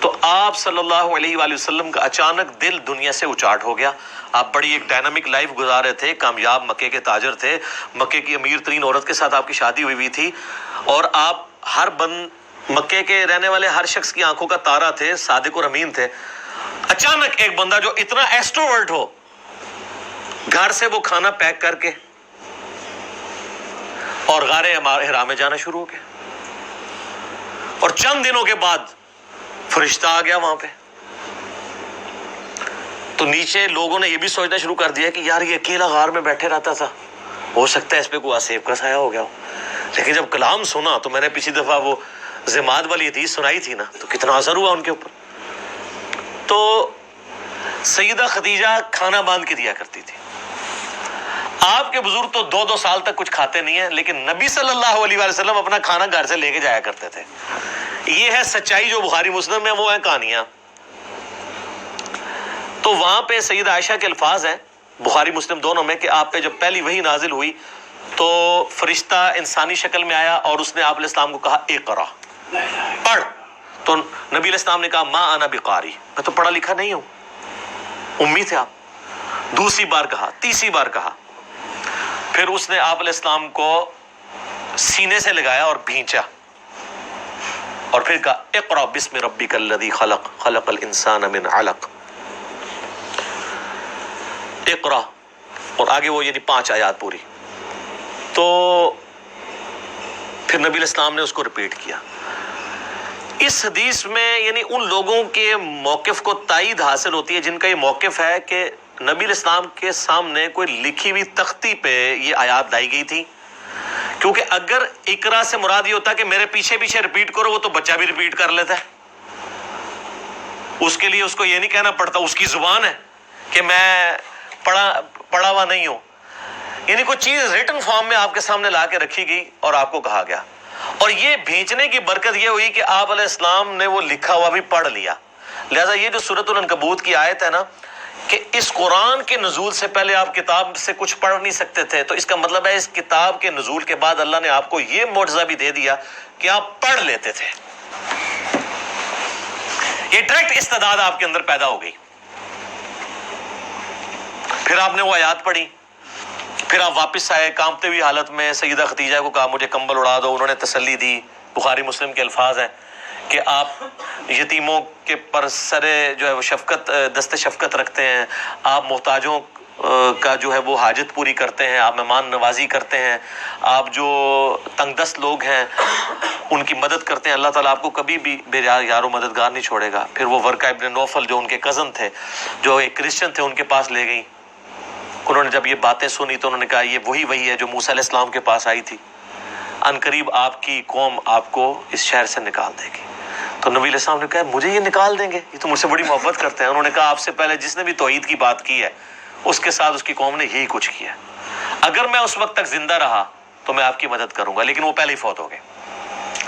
Speaker 1: تو آپ صلی اللہ علیہ وآلہ وسلم کا اچانک دل دنیا سے اچاٹ ہو گیا. آپ بڑی ایک ڈائنامک لائف گزارے تھے، کامیاب مکے کے تاجر تھے، مکے کی امیر ترین عورت کے ساتھ آپ کی شادی ہوئی تھی، اور آپ مکے کے رہنے والے ہر شخص کی آنکھوں کا تارا تھے، صادق اور امین تھے. اچانک ایک بندہ جو اتنا ایکسٹروورٹ ہو، گھر سے وہ کھانا پیک کر کے اور غار حرا میں جانا شروع ہو گیا، اور چند دنوں کے بعد فرشتہ آ گیا وہاں پہ. تو نیچے لوگوں نے یہ بھی سوچنا شروع کر دیا کہ یار یہ اکیلا غار میں بیٹھے رہتا تھا، ہو سکتا ہے اس پہ کوئی آسیب کا سایہ ہو گیا ہو. لیکن جب کلام سنا تو میں نے پچھلی دفعہ وہ زماد والی حدیث سنائی تھی نا، تو کتنا اثر ہوا ان کے اوپر. تو سیدہ خدیجہ کھانا باندھ کے دیا کرتی تھی. آپ کے بزرگ تو 2 سال تک کچھ کھاتے نہیں ہیں، لیکن نبی صلی اللہ علیہ وآلہ وسلم اپنا کھانا گھر سے لے کے جایا کرتے تھے. یہ ہے سچائی جو بخاری مسلم میں، وہ ہیں کہانیاں. تو وہاں پہ سیدہ عائشہ کے الفاظ ہیں بخاری مسلم دونوں میں کہ آپ پہ جب پہلی وحی نازل ہوئی تو فرشتہ انسانی شکل میں آیا اور اس نے آپ علیہ السلام کو کہا اقرا، پڑھ. تو نبی علیہ السلام نے کہا ما انا بقاری، میں تو پڑھا لکھا نہیں ہوں، امی تھے آپ. دوسری بار کہا، تیسری بار کہا، پھر اس نے آپ علیہ السلام کو سینے سے لگایا اور بھینچا، اور پھر کہا اقرا بسم ربک الذی خلق خلق الانسان من علق، اقرا، اور آگے وہ یعنی 5 آیات پوری. تو پھر نبی علیہ السلام نے اس کو ریپیٹ کیا. اس حدیث میں یعنی ان لوگوں کے موقف کو تائید حاصل ہوتی ہے جن کا یہ موقف ہے کہ نبی علیہ السلام کے سامنے کوئی لکھی ہوئی تختی پہ یہ آیات لائی گئی تھی. کیونکہ اگر اقرا سے مراد یہ ہوتا کہ میرے پیچھے پیچھے ریپیٹ کرو، وہ تو بچہ بھی ریپیٹ کر لیتا ہے. اس کے لیے اس کو یہ نہیں کہنا پڑتا، اس کی زبان ہے کہ میں پڑھا ہوا نہیں ہوں. یعنی کوئی چیز ریٹن فارم میں آپ کے سامنے لا کے رکھی گئی اور آپ کو کہا گیا. اور یہ بھیجنے کی برکت یہ ہوئی کہ آپ علیہ السلام نے وہ لکھا ہوا بھی پڑھ لیا. لہذا یہ جو سورۃ العنکبوت کی آیت ہے نا کہ اس قرآن کے نزول سے پہلے آپ کتاب سے کچھ پڑھ نہیں سکتے تھے، تو اس کا مطلب ہے اس کتاب کے نزول کے بعد اللہ نے آپ کو یہ معجزہ بھی دے دیا کہ آپ پڑھ لیتے تھے. یہ ڈائریکٹ استعداد آپ کے اندر پیدا ہو گئی. پھر آپ نے وہ آیات پڑھی، پھر آپ واپس آئے کانپتے ہوئی حالت میں. سیدہ خدیجہ کو کہا مجھے کمبل اڑا دو، انہوں نے تسلی دی. بخاری مسلم کے الفاظ ہیں کہ آپ یتیموں کے پر سرے جو ہے وہ شفقت، دست شفقت رکھتے ہیں، آپ محتاجوں کا جو ہے وہ حاجت پوری کرتے ہیں، آپ مہمان نوازی کرتے ہیں، آپ جو تنگ دست لوگ ہیں ان کی مدد کرتے ہیں. اللہ تعالیٰ آپ کو کبھی بھی بے یار و مددگار نہیں چھوڑے گا. پھر وہ ورقہ ابن نوفل جو ان کے کزن تھے، جو ایک کرسچن تھے، ان کے پاس لے گئی. انہوں نے جب یہ باتیں سنی تو انہوں نے کہا یہ وہی ہے جو موسیٰ علیہ السلام کے پاس آئی تھی. ان قریب آپ کی قوم آپ کو اس شہر سے نکال دے گی. تو نبی علیہ السلام نے کہا مجھے یہ نکال دیں گے، یہ تو مجھ سے بڑی محبت کرتے ہیں. انہوں نے کہا آپ سے پہلے جس نے بھی توحید کی بات کی ہے اس کے ساتھ اس کی قوم نے یہی کچھ کیا. اگر میں اس وقت تک زندہ رہا تو میں آپ کی مدد کروں گا. لیکن وہ پہلے ہی فوت ہو گئے.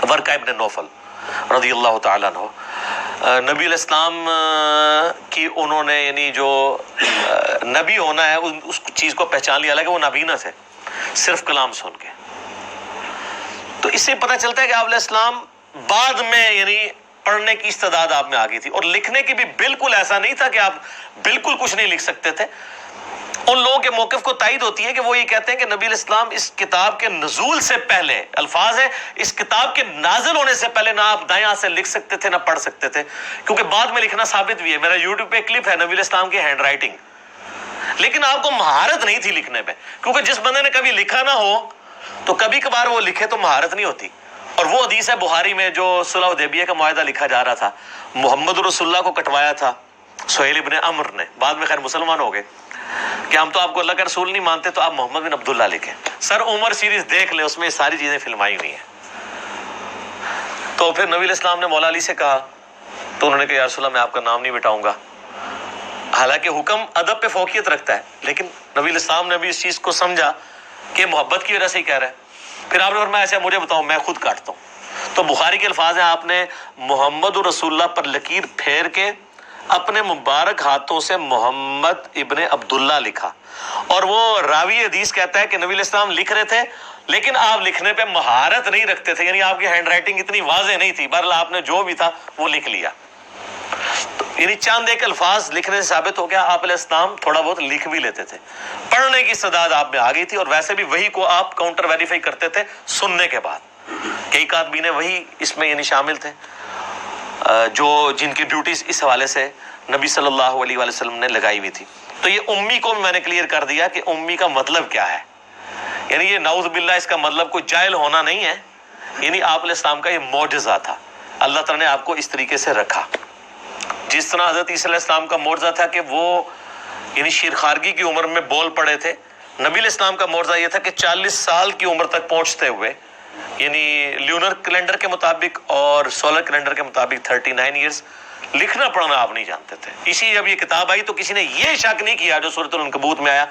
Speaker 1: ورقہ ابن نوفل رضی اللہ تعالیٰ عنہ، نبی علیہ السلام کی انہوں نے یعنی جو نبی ہونا ہے اس چیز کو پہچان لیا، کہ وہ نابینا تھے صرف کلام سن کے. تو اس سے پتہ چلتا ہے کہ آپ علیہ السلام بعد میں یعنی پڑھنے کی استعداد آپ میں آ گئی تھی، اور لکھنے کی بھی بالکل ایسا نہیں تھا کہ آپ بالکل کچھ نہیں لکھ سکتے تھے. ان لوگوں کے موقف کو تائید ہوتی ہے کہ وہ یہ کہتے ہیں کہ نبی علیہ السلام اس کتاب کے نزول سے پہلے، الفاظ ہے اس کتاب کے نازل ہونے سے پہلے نہ آپ دائیں ہاتھ سے لکھ سکتے تھے نہ پڑھ سکتے تھے، کیونکہ بعد میں لکھنا ثابت بھی ہے. میرا یوٹیوب پہ کلپ ہے نبی علیہ السلام کی ہینڈ رائٹنگ، لیکن آپ کو مہارت نہیں تھی لکھنے میں، کیونکہ جس بندے نے کبھی لکھا نہ ہو تو کبھی کبھار وہ لکھے تو مہارت نہیں ہوتی. اور وہ حدیث ہے بخاری میں جو صلح حدیبیہ کا معاہدہ لکھا جا رہا تھا، محمد رسول اللہ کو کٹوایا تھا سہیل ابن عمر نے، بعد میں خیر مسلمان ہو گئے کہ ہم تو آپ کو اللہ کا رسول نہیں مانتے، تو آپ محمد بن عبداللہ لکھیں. سر عمر سیریز دیکھ لیں، اس میں ساری چیزیں فلمائی ہوئی ہیں. تو پھر نبی علیہ السلام نے مولا علی سے کہا، تو انہوں نے کہا یا رسول اللہ میں آپ کا نام نہیں مٹاؤں گا. حالانکہ حکم ادب پہ فوقیت رکھتا ہے، لیکن نبی الاسلام نے بھی اس چیز کو سمجھا کہ محبت کی وجہ سے ہی کہہ رہا ہے۔ پھر آپ نے فرمایا ایسا مجھے بتاؤ میں خود کاٹتا ہوں۔ تو بخاری کے الفاظ ہیں، آپ نے محمد رسول اللہ پر لکیر پھیر کے اپنے مبارک ہاتھوں سے محمد ابن عبداللہ لکھا، اور وہ راوی حدیث کہتا ہے کہ نبی علیہ السلام لکھ رہے تھے لیکن آپ لکھنے پہ مہارت نہیں رکھتے تھے، یعنی آپ کی ہینڈ رائٹنگ اتنی واضح نہیں تھی، بہرحال آپ نے جو بھی تھا وہ لکھ لیا۔ یعنی چند ایک الفاظ لکھنے سے ثابت ہو گیا آپ علیہ السلام تھوڑا بہت لکھ بھی لیتے تھے، پڑھنے کی استعداد آپ میں آ گئی تھی، اور ویسے بھی وہی کو آپ کاؤنٹر ویریفائی کرتے تھے سننے کے بعد۔ کئی کاتبین وہی اس میں یعنی شامل تھے جو جن کی ڈیوٹیز اس حوالے سے نبی صلی اللہ علیہ وآلہ وسلم نے لگائی ہوئی تھی۔ تو یہ امی کو میں نے کلیئر کر دیا کہ امی کا مطلب کیا ہے، یعنی یہ نعوذ باللہ اس کا مطلب کوئی جاہل ہونا نہیں ہے، یعنی آپ علیہ السلام کا یہ معجزہ تھا، اللہ تعالیٰ نے آپ کو اس طریقے سے رکھا۔ جس طرح حضرت عیسیٰ علیہ السلام کا معجزہ تھا کہ وہ یعنی شیرخوارگی کی عمر میں بول پڑے تھے، نبی علیہ السلام کا معجزہ یہ تھا کہ 40 سال کی عمر تک پہنچتے ہوئے، یعنی لیونر کیلنڈر کے مطابق اور سولر کیلنڈر کے مطابق 39 ایئرز، لکھنا پڑھنا آپ نہیں جانتے تھے۔ اسی جب یہ کتاب آئی تو کسی نے یہ شک نہیں کیا جو سورۃ العنکبوت میں آیا،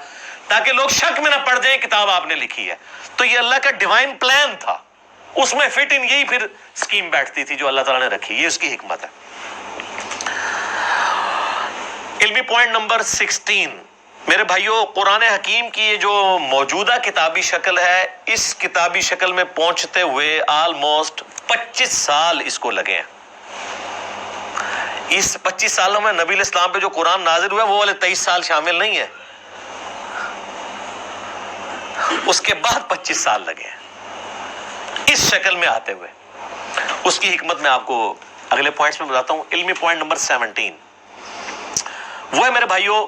Speaker 1: تاکہ لوگ شک میں نہ پڑ جائیں کتاب آپ نے لکھی ہے۔ تو یہ اللہ کا ڈیوائن پلان تھا، اس میں فٹ ان یہی پھر سکیم بیٹھتی تھی جو اللہ تعالیٰ نے رکھی، یہ اس کی حکمت ہے۔ علمی پوائنٹ نمبر 16، میرے بھائیوں، قرآن حکیم کی یہ جو موجودہ کتابی شکل ہے، اس کتابی شکل میں پہنچتے ہوئے آلموسٹ 25 سال اس کو لگے ہیں۔ اس 25 سالوں میں نبی علیہ السلام پہ جو قرآن نازل ہوا وہ والے 23 سال شامل نہیں ہے، اس کے بعد 25 سال لگے ہیں اس شکل میں آتے ہوئے۔ اس کی حکمت میں آپ کو اگلے پوائنٹس میں بتاتا ہوں۔ علمی پوائنٹ نمبر 17 وہ ہے میرے بھائیوں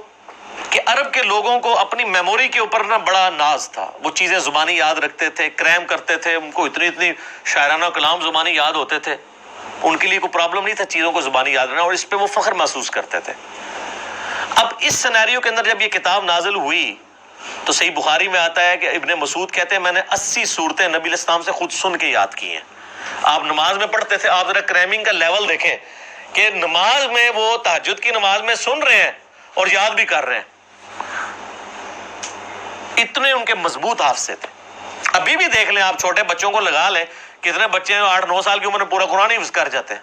Speaker 1: کہ عرب کے لوگوں کو اپنی میموری کے اوپر نا بڑا ناز تھا، وہ چیزیں زبانی یاد رکھتے تھے، کریم کرتے تھے، ان کو اتنی شاعرانہ کلام زبانی یاد ہوتے تھے، ان کے لیے کوئی پرابلم نہیں تھا چیزوں کو زبانی یاد رکھنا، اور اس پہ وہ فخر محسوس کرتے تھے۔ اب اس سینیریو کے اندر جب یہ کتاب نازل ہوئی تو صحیح بخاری میں آتا ہے کہ ابن مسعود کہتے ہیں میں نے 80 صورتیں نبی علیہ السلام سے خود سن کے یاد کی ہیں۔ آپ نماز میں پڑھتے تھے، آپ ذرا کریمنگ کا لیول دیکھیں کہ نماز میں وہ تہجد کی نماز میں سن رہے ہیں اور یاد بھی کر رہے ہیں، اتنے ان کے مضبوط حافظے تھے۔ ابھی بھی دیکھ لیں، آپ چھوٹے بچوں کو لگا لیں، کتنے بچے 8-9 سال کی عمر میں پورا قرآن حفظ کر جاتے ہیں،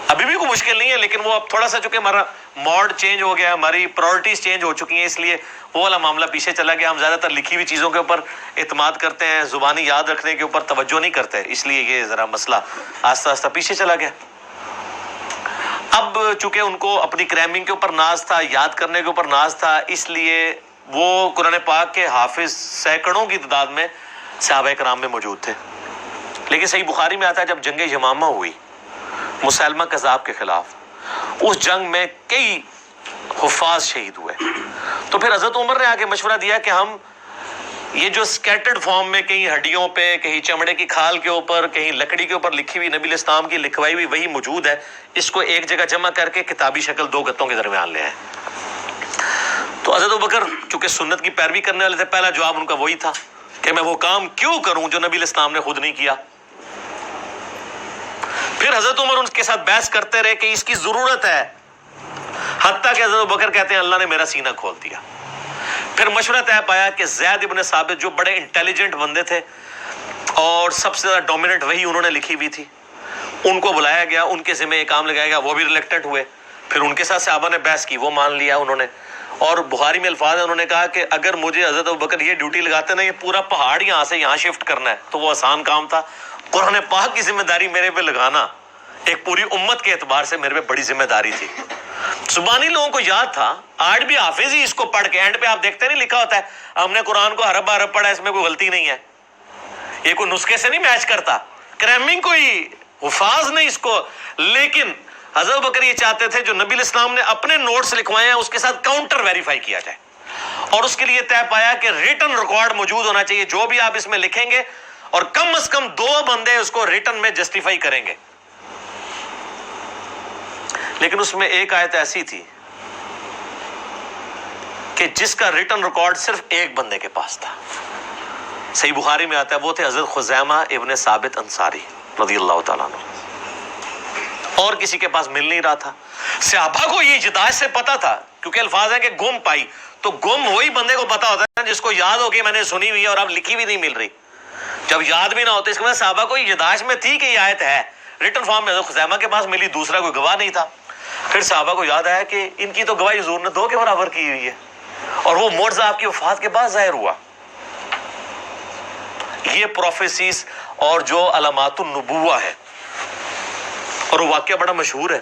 Speaker 1: ابھی بھی کوئی مشکل نہیں ہے، لیکن وہ اب تھوڑا سا چونکہ ہمارا موڈ چینج ہو گیا، ہماری پرائورٹیز چینج ہو چکی ہیں، اس لیے وہ والا معاملہ پیچھے چلا گیا۔ ہم زیادہ تر لکھی ہوئی چیزوں کے اوپر اعتماد کرتے ہیں، زبانی یاد رکھنے کے اوپر توجہ نہیں کرتے، اس لیے یہ ذرا مسئلہ آہستہ آہستہ پیچھے چلا گیا۔ اب چونکہ ان کو اپنی کریمنگ کے اوپر ناز تھا، یاد کرنے کے اوپر ناز تھا، اس لیے وہ قرآن پاک کے حافظ سینکڑوں کی تعداد میں صحابہ کرام میں موجود تھے۔ لیکن صحیح بخاری میں آتا ہے جب جنگ یمامہ ہوئی مسیلمہ کذاب کے خلاف، اس جنگ میں کئی حفاظ شہید ہوئے، تو پھر حضرت عمر نے آگے مشورہ دیا کہ ہم یہ جو سکیٹرڈ فارم میں کہیں ہڈیوں پہ، کہیں چمڑے کی کھال کے اوپر، کہیں لکڑی کے اوپر لکھی ہوئی نبی علیہ السلام کی لکھوائی ہوئی وہی موجود ہے، اس کو ایک جگہ جمع کر کے کتابی شکل 2 گتوں کے درمیان لے آئے۔ تو حضرت ابوبکر چونکہ سنت کی پیروی کرنے والے تھے، پہلا جواب ان کا وہی تھا کہ میں وہ کام کیوں کروں جو نبی علیہ السلام نے خود نہیں کیا۔ پھر حضرت عمر ان کے ساتھ بحث کرتے رہے کہ اس کی ضرورت ہے، حتیٰ کہ حضرت ابوبکر کہتے ہیں اللہ نے میرا سینہ کھول دیا۔ پھر مشورہ طے پایا کہ زید ابن ثابت جو بڑے انٹیلیجنٹ بندے تھے اور سب سے زیادہ ڈومیننٹ وہی انہوں نے لکھی ہوئی تھی، ان کو بلایا گیا، ان کے ذمہ یہ کام لگایا گیا، وہ بھی ریلیکٹنٹ ہوئے۔ پھر ان کے ساتھ صحابہ نے بحث کی، وہ مان لیا انہوں نے، اور بخاری میں الفاظ ہیں انہوں نے کہا کہ اگر مجھے حضرت ابوبکر یہ ڈیوٹی لگاتے نا، یہ پورا پہاڑ یہاں سے یہاں شفٹ کرنا ہے، تو وہ آسان کام تھا۔ قرآن پاک کی ذمہ داری میرے پہ لگانا ایک پوری امت کے اعتبار سے میرے پہ بڑی ذمہ داری تھی۔ زبانی لوگوں کو یاد تھا، آج بھی حافظ ہی اس کو پڑھ کے اینڈ پہ آپ دیکھتے نہیں لکھا ہوتا ہے ہم نے قرآن کو حرف حرف پڑھا، اس میں کوئی غلطی نہیں ہے، یہ کوئی نسخے سے نہیں میچ کرتا، کریمنگ کوئی حفاظ نہیں اس کو۔ لیکن حضرت بکر یہ چاہتے تھے جو نبی علیہ السلام نے اپنے نوٹس لکھوائے ہیں اس کے ساتھ کاؤنٹر ویریفائی کیا جائے، اور اس کے لیے طے پایا کہ ریٹن ریکارڈ موجود ہونا چاہیے، جو بھی آپ اس میں لکھیں گے، اور کم از کم 2 بندے اس کو ریٹن میں جسٹیفائی کریں گے۔ لیکن اس میں ایک آیت ایسی تھی کہ جس کا ریٹن ریکارڈ صرف ایک بندے کے پاس تھا، صحیح بخاری میں آتا ہے، وہ تھے حضرت خزیمہ ابن ثابت انصاری رضی اللہ تعالیٰ عنہ۔ اور کسی کے پاس مل نہیں رہا تھا. صحابہ کو یہ اجداج سے پتا تھا, کیونکہ الفاظ ہیں کہ گم پائی, تو گم وہی بندے کو پتا ہوتا ہے جس کو یاد ہو کہ میں نے سنی ہوئی ہے اور اب لکھی بھی نہیں مل رہی. جب یاد بھی نہ ہوتا, اس کے بعد صحابہ کو اجداج میں تھی کہ یہ آیت ہے, ریٹن فارم میں حضرت خزیمہ کے پاس ملی, دوسرا کوئی گواہ نہیں تھا. پھر صحابہ کو یاد آیا کہ ان کی تو گواہی حضور نے 2 کے برابر کی ہوئی ہے, اور وہ معجزہ آپ کی وفات کے بعد ظاہر ہوا. یہ پروفیسیز اور جو علامات النبوہ ہے, اور وہ واقعہ بڑا مشہور ہے.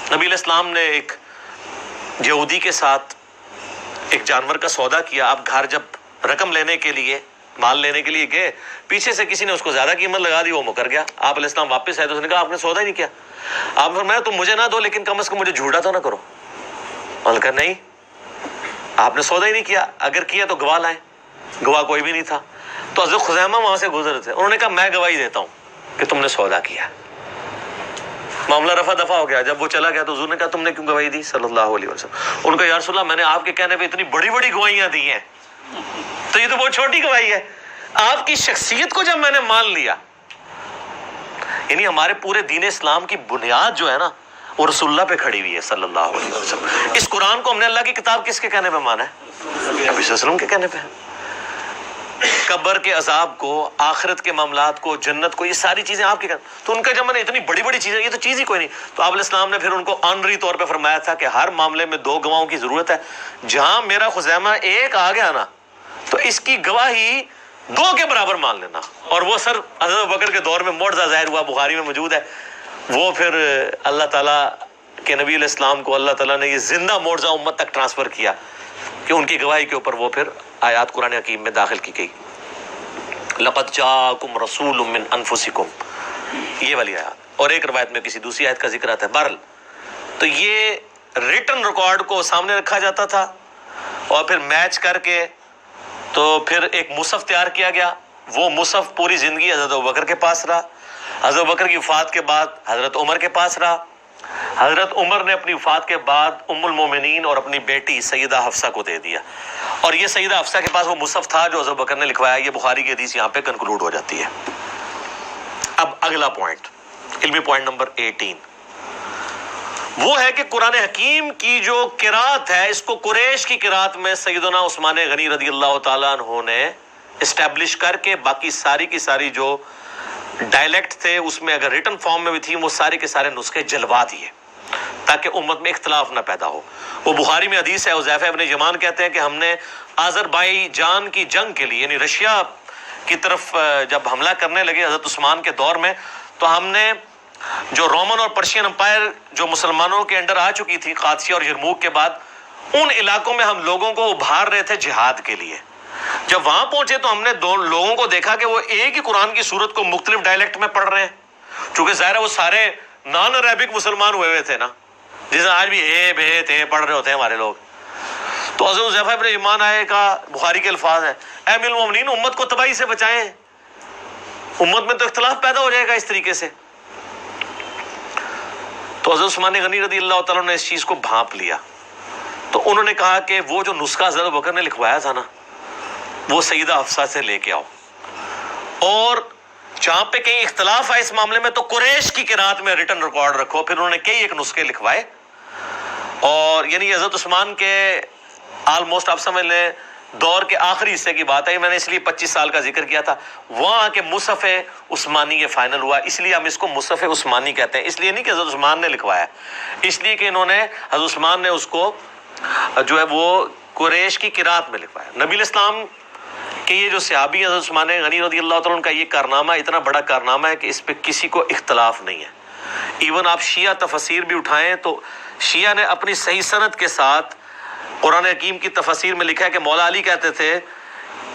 Speaker 1: نبی علیہ السلام نے ایک یہودی کے ساتھ ایک جانور کا سودا کیا. آپ گھر جب رقم لینے کے لیے, مال لینے کے لیے گئے, پیچھے سے کسی نے اس کو زیادہ قیمت لگا دی, وہ مکر گیا. آپ علیہ السلام واپس آئے تو اس نے کہا آپ نے سودا ہی نہیں کیا. آپ نے فرمایا تم مجھے نہ دو لیکن کم از کم مجھے جھوٹا تو نہ کرو. انہوں نے کہا نہیں, آپ نے سودا ہی نہیں کیا, اگر کیا تو گواہ لائیں. گواہ کوئی بھی نہیں تھا. تو حضرت خزیمہ وہاں سے گزر تھے, انہوں نے کہا میں گواہی دیتا ہوں کہ تم نے سودا کیا. معاملہ رفع دفع ہو گیا. جب وہ چلا گیا تو حضور نے کہا تم نے کیوں گواہی دی صلی اللہ علیہ وسلم. ان کا یا رسول اللہ میں نے آپ کے کہنے پہ اتنی بڑی بڑی گواہیاں دی ہیں, تو یہ تو بہت چھوٹی گواہی ہے. آپ کی شخصیت کو جب میں نے مان لیا, یعنی ہمارے پورے دین اسلام کی بنیاد جو ہے نا وہ رسول اللہ پہ کھڑی ہوئی ہے صلی اللہ علیہ وسلم. اس قرآن کو ہم نے اللہ کی کتاب کس کے کہنے پہ مانا ہے؟ نبی صلی اللہ علیہ وسلم کے کہنے پہ. قبر کے عذاب کو, آخرت کے معاملات کو, جنت کو, یہ ساری چیزیں آپ کے کہنے. تو ان کا جب میں نے اتنی بڑی بڑی چیزیں, یہ تو چیز ہی کوئی نہیں. تو آپ علیہ السلام نے پھر ان کو آنری طور پہ فرمایا تھا کہ ہر معاملے میں 2 گواہوں کی ضرورت ہے. جہاں میرا خزیمہ ایک آ گیا نا, تو اس کی گواہی 2 کے برابر مان لینا. اور وہ سر حضرت بکر کے دور میں معجزہ ظاہر ہوا, بخاری میں موجود ہے. وہ پھر اللہ تعالیٰ کے نبی علیہ السلام کو اللہ تعالیٰ نے یہ زندہ معجزہ امت تک ٹرانسفر کیا کہ ان کی گواہی کے اوپر وہ پھر آیات قرآن حکیم میں داخل کی گئی. لقد جاءکم رسول من انفسکم, یہ والی آیات. اور ایک روایت میں کسی دوسری آیت کا ذکر آتا ہے. بہرحال تو یہ ریٹن ریکارڈ کو سامنے رکھا جاتا تھا, اور پھر میچ کر کے تو پھر ایک مصحف تیار کیا گیا. وہ مصحف پوری زندگی حضرت ابوبکر کے پاس رہا. حضرت ابوبکر کی وفات کے بعد حضرت عمر کے پاس رہا. حضرت عمر نے اپنی وفات کے بعد ام المومنین اور اپنی بیٹی سیدہ حفصہ کو دے دیا, اور یہ سیدہ حفصہ کے پاس وہ مصحف تھا جو حضرت ابوبکر نے لکھوایا. یہ بخاری کی حدیث یہاں پہ کنکلوڈ ہو جاتی ہے. اب اگلا پوائنٹ, علمی پوائنٹ نمبر 18, وہ ہے کہ قرآن حکیم کی جو قرات ہے, اس کو قریش کی قرات میں سیدنا عثمان غنی رضی اللہ تعالیٰ عنہ نے اسٹیبلش کر کے باقی ساری کی ساری جو ڈائلیکٹ تھے اس میں اگر ریٹن فارم میں بھی تھی, وہ سارے کے سارے نسخے جلوا دیے تاکہ امت میں اختلاف نہ پیدا ہو. وہ بخاری میں حدیث ہے, حذیفہ ابن یمان کہتے ہیں کہ ہم نے آذربائیجان کی جنگ کے لیے, یعنی رشیا کی طرف جب حملہ کرنے لگے حضرت عثمان کے دور میں, تو ہم نے جو رومن اور پرشین امپائر جو مسلمانوں کے انڈر آ چکی تھی قادسیہ اور یرموک کے بعد, ان علاقوں میں ہم لوگوں کو ابھار رہے تھے جہاد کے لیے. جب وہاں پہنچے تو ہم نے 2 لوگوں کو دیکھا کہ وہ ایک ہی قرآن کی سورت کو مختلف ڈائلیکٹ میں پڑھ رہے ہیں, چونکہ ظاہر ہے وہ سارے نان عربک مسلمان ہوئے تھے نا, جسے آج بھی اے بے تے پڑھ رہے ہوتے ہیں ہمارے لوگ. تو حضرت حذیفہ ابن یمان آئے کا بخاری کے الفاظ ہیں, اے امیر المومنین امت کو تباہی سے بچائیں, امت میں تو اختلاف پیدا ہو جائے گا اس طریقے سے. تو حضرت عثمان غنی رضی اللہ تعالیٰ نے اس چیز کو بھانپ لیا. تو انہوں نے کہا کہ وہ جو نسخہ حضرت بکر نے لکھوایا تھا نا, وہ سیدہ حفصہ سے لے کے آؤ, اور جہاں پہ کہیں اختلاف ہے اس معاملے میں تو قریش کی قرات میں ریٹن ریکارڈ رکھو. پھر انہوں نے کئی ایک نسخے لکھوائے, اور یعنی حضرت عثمان کے آلموسٹ آپ سمجھ لیں دور کے آخری حصے کی بات ہے. میں نے اس لیے 25 سال کا ذکر کیا تھا. وہاں کے مصحف عثمانی یہ فائنل ہوا, اس لیے ہم اس کو مصحف عثمانی کہتے ہیں. اس لیے نہیں کہ حضرت عثمان نے لکھوایا, اس لیے کہ انہوں نے حضرت عثمان نے اس کو جو ہے وہ قریش کی قرات میں لکھوایا. نبی علیہ السلام کہ یہ جو صحابی حضرت عثمان غنی رضی اللہ تعالیٰ عنہ کا یہ کارنامہ اتنا بڑا کارنامہ ہے کہ اس پہ کسی کو اختلاف نہیں ہے. ایون آپ شیعہ تفسیر بھی اٹھائیں تو شیعہ نے اپنی صحیح سند کے ساتھ قرآن حکیم کی تفسیر میں لکھا ہے کہ مولا علی کہتے تھے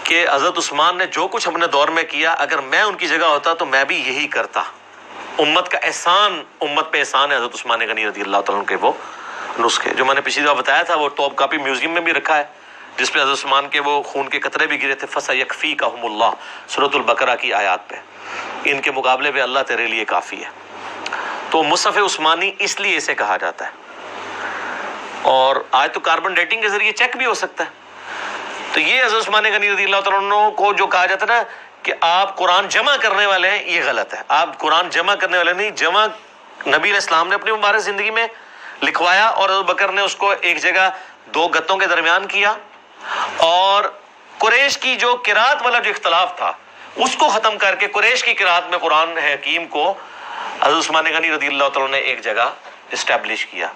Speaker 1: کہ حضرت عثمان نے جو کچھ اپنے دور میں کیا, اگر میں ان کی جگہ ہوتا تو میں بھی یہی کرتا. امت کا احسان, امت پہ احسان ہے حضرت عثمان غنی رضی اللہ تعالیٰ عنہ کے وہ نسخے جو میں نے پچھلی دفعہ بتایا تھا. وہ ٹاپ کاپی میوزیم میں بھی رکھا ہے جس پہ حضرت عثمان کے وہ خون کے قطرے بھی گرے تھے. فَسَيَكْفِيكَهُمُ اللَّهُ سورۃ البقرہ کی آیات پہ, ان کے مقابلے پہ اللہ تیرے لیے کافی ہے. تو مصحف عثمانی اس لیے اسے کہا جاتا ہے, اور آج تو کاربن ڈیٹنگ کے ذریعے چیک بھی ہو سکتا ہے. تو یہ حضرت عثمان غنی رضی اللہ تعالیٰ عنہ کو جو کہا جاتا ہے نا کہ آپ قرآن جمع کرنے والے ہیں, یہ غلط ہے. آپ قرآن جمع کرنے والے نہیں, جمع نبی علیہ السلام نے اپنی مبارک زندگی میں لکھوایا اور ابو بکر نے اس کو ایک جگہ دو گتوں کے درمیان کیا، اور قریش کی جو قرات والا جو اختلاف تھا اس کو ختم کر کے قریش کی قرات میں قرآن حکیم کو حضرت عثمان غنی رضی اللہ تعالیٰ نے ایک جگہ اسٹیبلش کیا.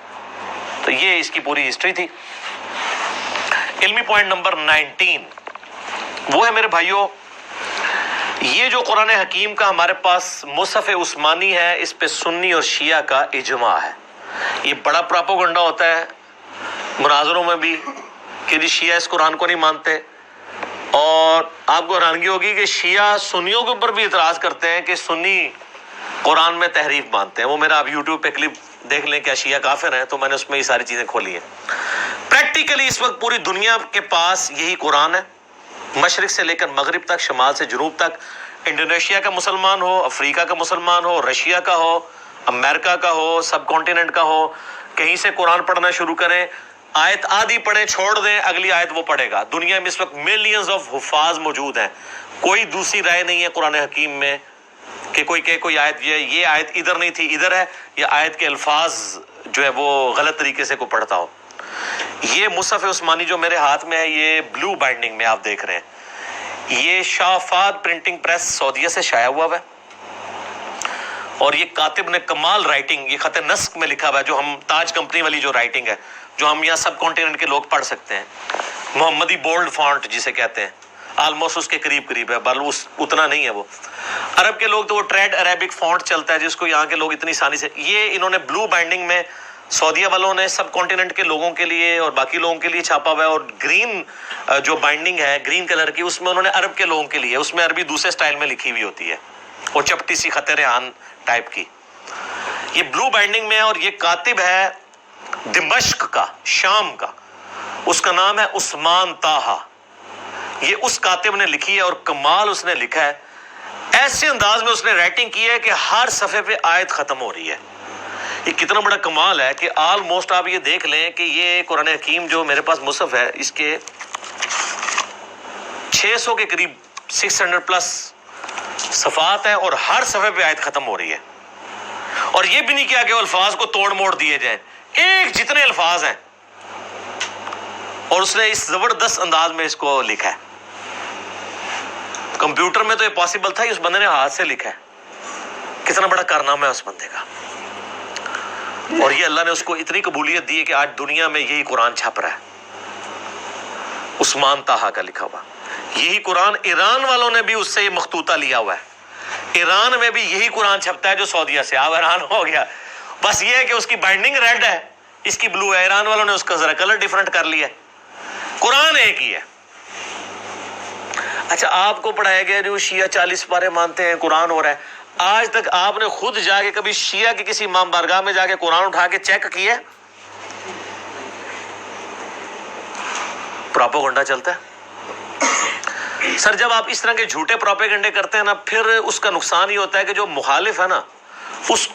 Speaker 1: تو یہ اس کی پوری ہسٹری تھی. علمی پوائنٹ نمبر 19 وہ ہے میرے بھائیوں، یہ جو قرآن حکیم کا ہمارے پاس مصحف عثمانی ہے، اس پہ سنی اور شیعہ کا اجماع ہے. یہ بڑا پراپوگنڈا ہوتا ہے مناظروں میں بھی کہ جی شیعہ اس قرآن کو نہیں مانتے، اور آپ کو حیرانگی ہوگی کہ شیعہ سنیوں کے اوپر بھی اعتراض کرتے ہیں کہ سنی قرآن میں تحریف مانتے ہیں. وہ میرا آپ یوٹیوب پہ کلپ دیکھ لیں، کیا شیعہ کافر ہیں، تو میں نے اس میں یہ ساری چیزیں کھولی ہیں. پریکٹیکلی اس وقت پوری دنیا کے پاس یہی قرآن ہے، مشرق سے لے کر مغرب تک، شمال سے جنوب تک. انڈونیشیا کا مسلمان ہو، افریقہ کا مسلمان ہو، رشیا کا ہو، امریکہ کا ہو، سب کانٹیننٹ کا ہو، کہیں سے قرآن پڑھنا شروع کریں، آیت آدھی پڑھیں چھوڑ دیں، اگلی آیت وہ پڑھے گا. دنیا میں اس وقت ملینز آف حفاظ موجود ہیں. کوئی دوسری رائے نہیں ہے قرآن حکیم میں کہ کوئی آیت یہ آیت ادھر نہیں تھی ادھر ہے، یا آیت کے الفاظ جو ہے وہ غلط طریقے سے کوئی پڑھتا ہو. یہ مصحف عثمانی جو میرے ہاتھ میں ہے، یہ بلو بائنڈنگ میں آپ دیکھ رہے ہیں، یہ شاہ فہد پرنٹنگ پریس سعودیہ سے شائع ہوا ہے، اور یہ کاتب نے کمال رائٹنگ، یہ خط نسق میں لکھا ہوا ہے، جو ہم تاج کمپنی والی جو رائٹنگ ہے جو ہم یہاں سب کانٹیننٹ کے لوگ پڑھ سکتے ہیں. محمدی بولڈ فونٹ جسے کہتے ہیں، آلموسٹ اس کے قریب ہے، بل اتنا نہیں ہے وہ. عرب کے لوگ تو وہ ٹریڈ عربک فونٹ چلتا ہے جس کو یہاں کے لوگ اتنی آسانی سے، یہ انہوں نے بلو بائنڈنگ میں سعودیہ والوں نے سب کانٹیننٹ کے لوگوں کے لیے اور باقی لوگوں کے لیے چھاپا ہوا ہے. اور گرین جو بائنڈنگ ہے گرین کلر کی، اس میں انہوں نے عرب کے لوگوں کے لیے، اس میں عربی دوسرے سٹائل میں لکھی ہوئی ہوتی ہے، اور چپٹی سی خط ریحان ٹائپ کی. یہ بلو بائنڈنگ میں ہے، اور یہ کاتب ہے دمشق کا، شام کا، اس کا نام ہے عثمان طاہا. یہ اس کاتب نے لکھی ہے، اور کمال اس نے لکھا ہے، ایسے انداز میں اس نے رائٹنگ کی ہے کہ ہر صفحے پہ آیت ختم ہو رہی ہے. یہ کتنا بڑا کمال ہے کہ آلموسٹ آپ یہ دیکھ لیں کہ یہ قرآن حکیم جو میرے پاس مصحف ہے، اس کے 600 کے قریب 600 پلس صفحات ہیں، اور ہر صفحے پہ آیت ختم ہو رہی ہے. اور یہ بھی نہیں کیا کہ وہ الفاظ کو توڑ موڑ دیے جائیں، ایک جتنے الفاظ ہیں، اور اس نے اس زبردست انداز میں اس کو لکھا ہے. کمپیوٹر میں تو یہ پاسبل تھا، اس بندے نے ہاتھ سے لکھا ہے. کتنا بڑا کارنامہ ہے اس بندے کا. اور یہ اللہ نے اس کو اتنی قبولیت دی ہے کہ آج دنیا میں یہی قرآن چھپ رہا ہے، عثمان طاہا کا لکھا ہوا. یہی قرآن ایران والوں نے بھی اس سے یہ مخطوطہ لیا ہوا ہے. ایران میں بھی یہی قرآن چھپتا ہے جو سعودیہ سے. آپ حیران ہو گیا، بس یہ ہے کہ اس کی بائنڈنگ ریڈ ہے، اس کی بلو ہے. ایران والوں نے اس کا ذرا کلر ڈیفرنٹ کر لیا. قرآن ایک ہی ہے. اچھا، آپ کو پڑھایا گیا جو شیعہ 40 پارے مانتے ہیں، قرآن ہو رہا ہے. آج تک آپ نے خود جا کے کبھی شیعہ کی کسی امام بارگاہ میں جا کے قرآن اٹھا کے چیک کیا؟ پراپوگنڈا چلتا ہے. سر جب آپ اس طرح کے جھوٹے پراپیگنڈے کرتے ہیں نا، پھر اس کا نقصان یہ ہوتا ہے کہ جو مخالف ہے نا،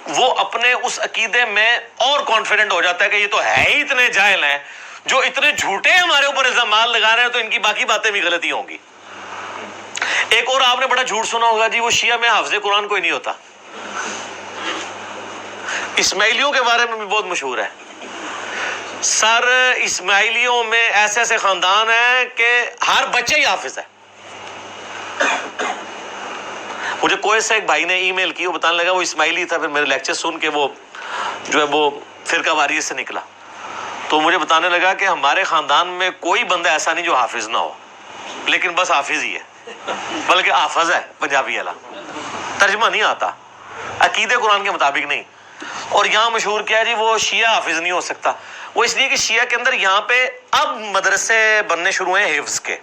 Speaker 1: وہ اپنے اس عقیدے میں اور کانفیڈنٹ ہو جاتا ہے کہ یہ تو ہے ہی اتنے جاہل ہیں، جو اتنے جھوٹے ہمارے اوپر الزامات لگا رہے ہیں، تو ان کی باقی باتیں بھی غلطی ہوں گی. ایک اور آپ نے بڑا جھوٹ سنا ہوگا جی، وہ شیعہ میں حافظ قرآن کوئی نہیں ہوتا. اسماعیلیوں کے بارے میں بھی بہت مشہور ہے. سر اسماعیلیوں میں ایسے ایسے خاندان ہیں کہ ہر بچہ ہی حافظ ہے. مجھے کوئی سے ایک بھائی نے ای میل کی، وہ بتانے لگا وہ اسماعیلی تھا، پھر میرے لیکچر سن کے وہ جو ہے وہ فرقہ واریت سے نکلا. تو مجھے بتانے لگا کہ ہمارے خاندان میں کوئی بندہ ایسا نہیں جو حافظ نہ ہو، لیکن بس حافظ ہی ہے، بلکہ حافظ ہے پنجابی والا، ترجمہ نہیں آتا، عقیدے قرآن کے مطابق نہیں. اور یہاں مشہور کیا ہے جی، وہ شیعہ حافظ نہیں ہو سکتا. وہ اس لیے کہ شیعہ کے اندر یہاں پہ اب مدرسے بننے شروع ہیں حفظ کے،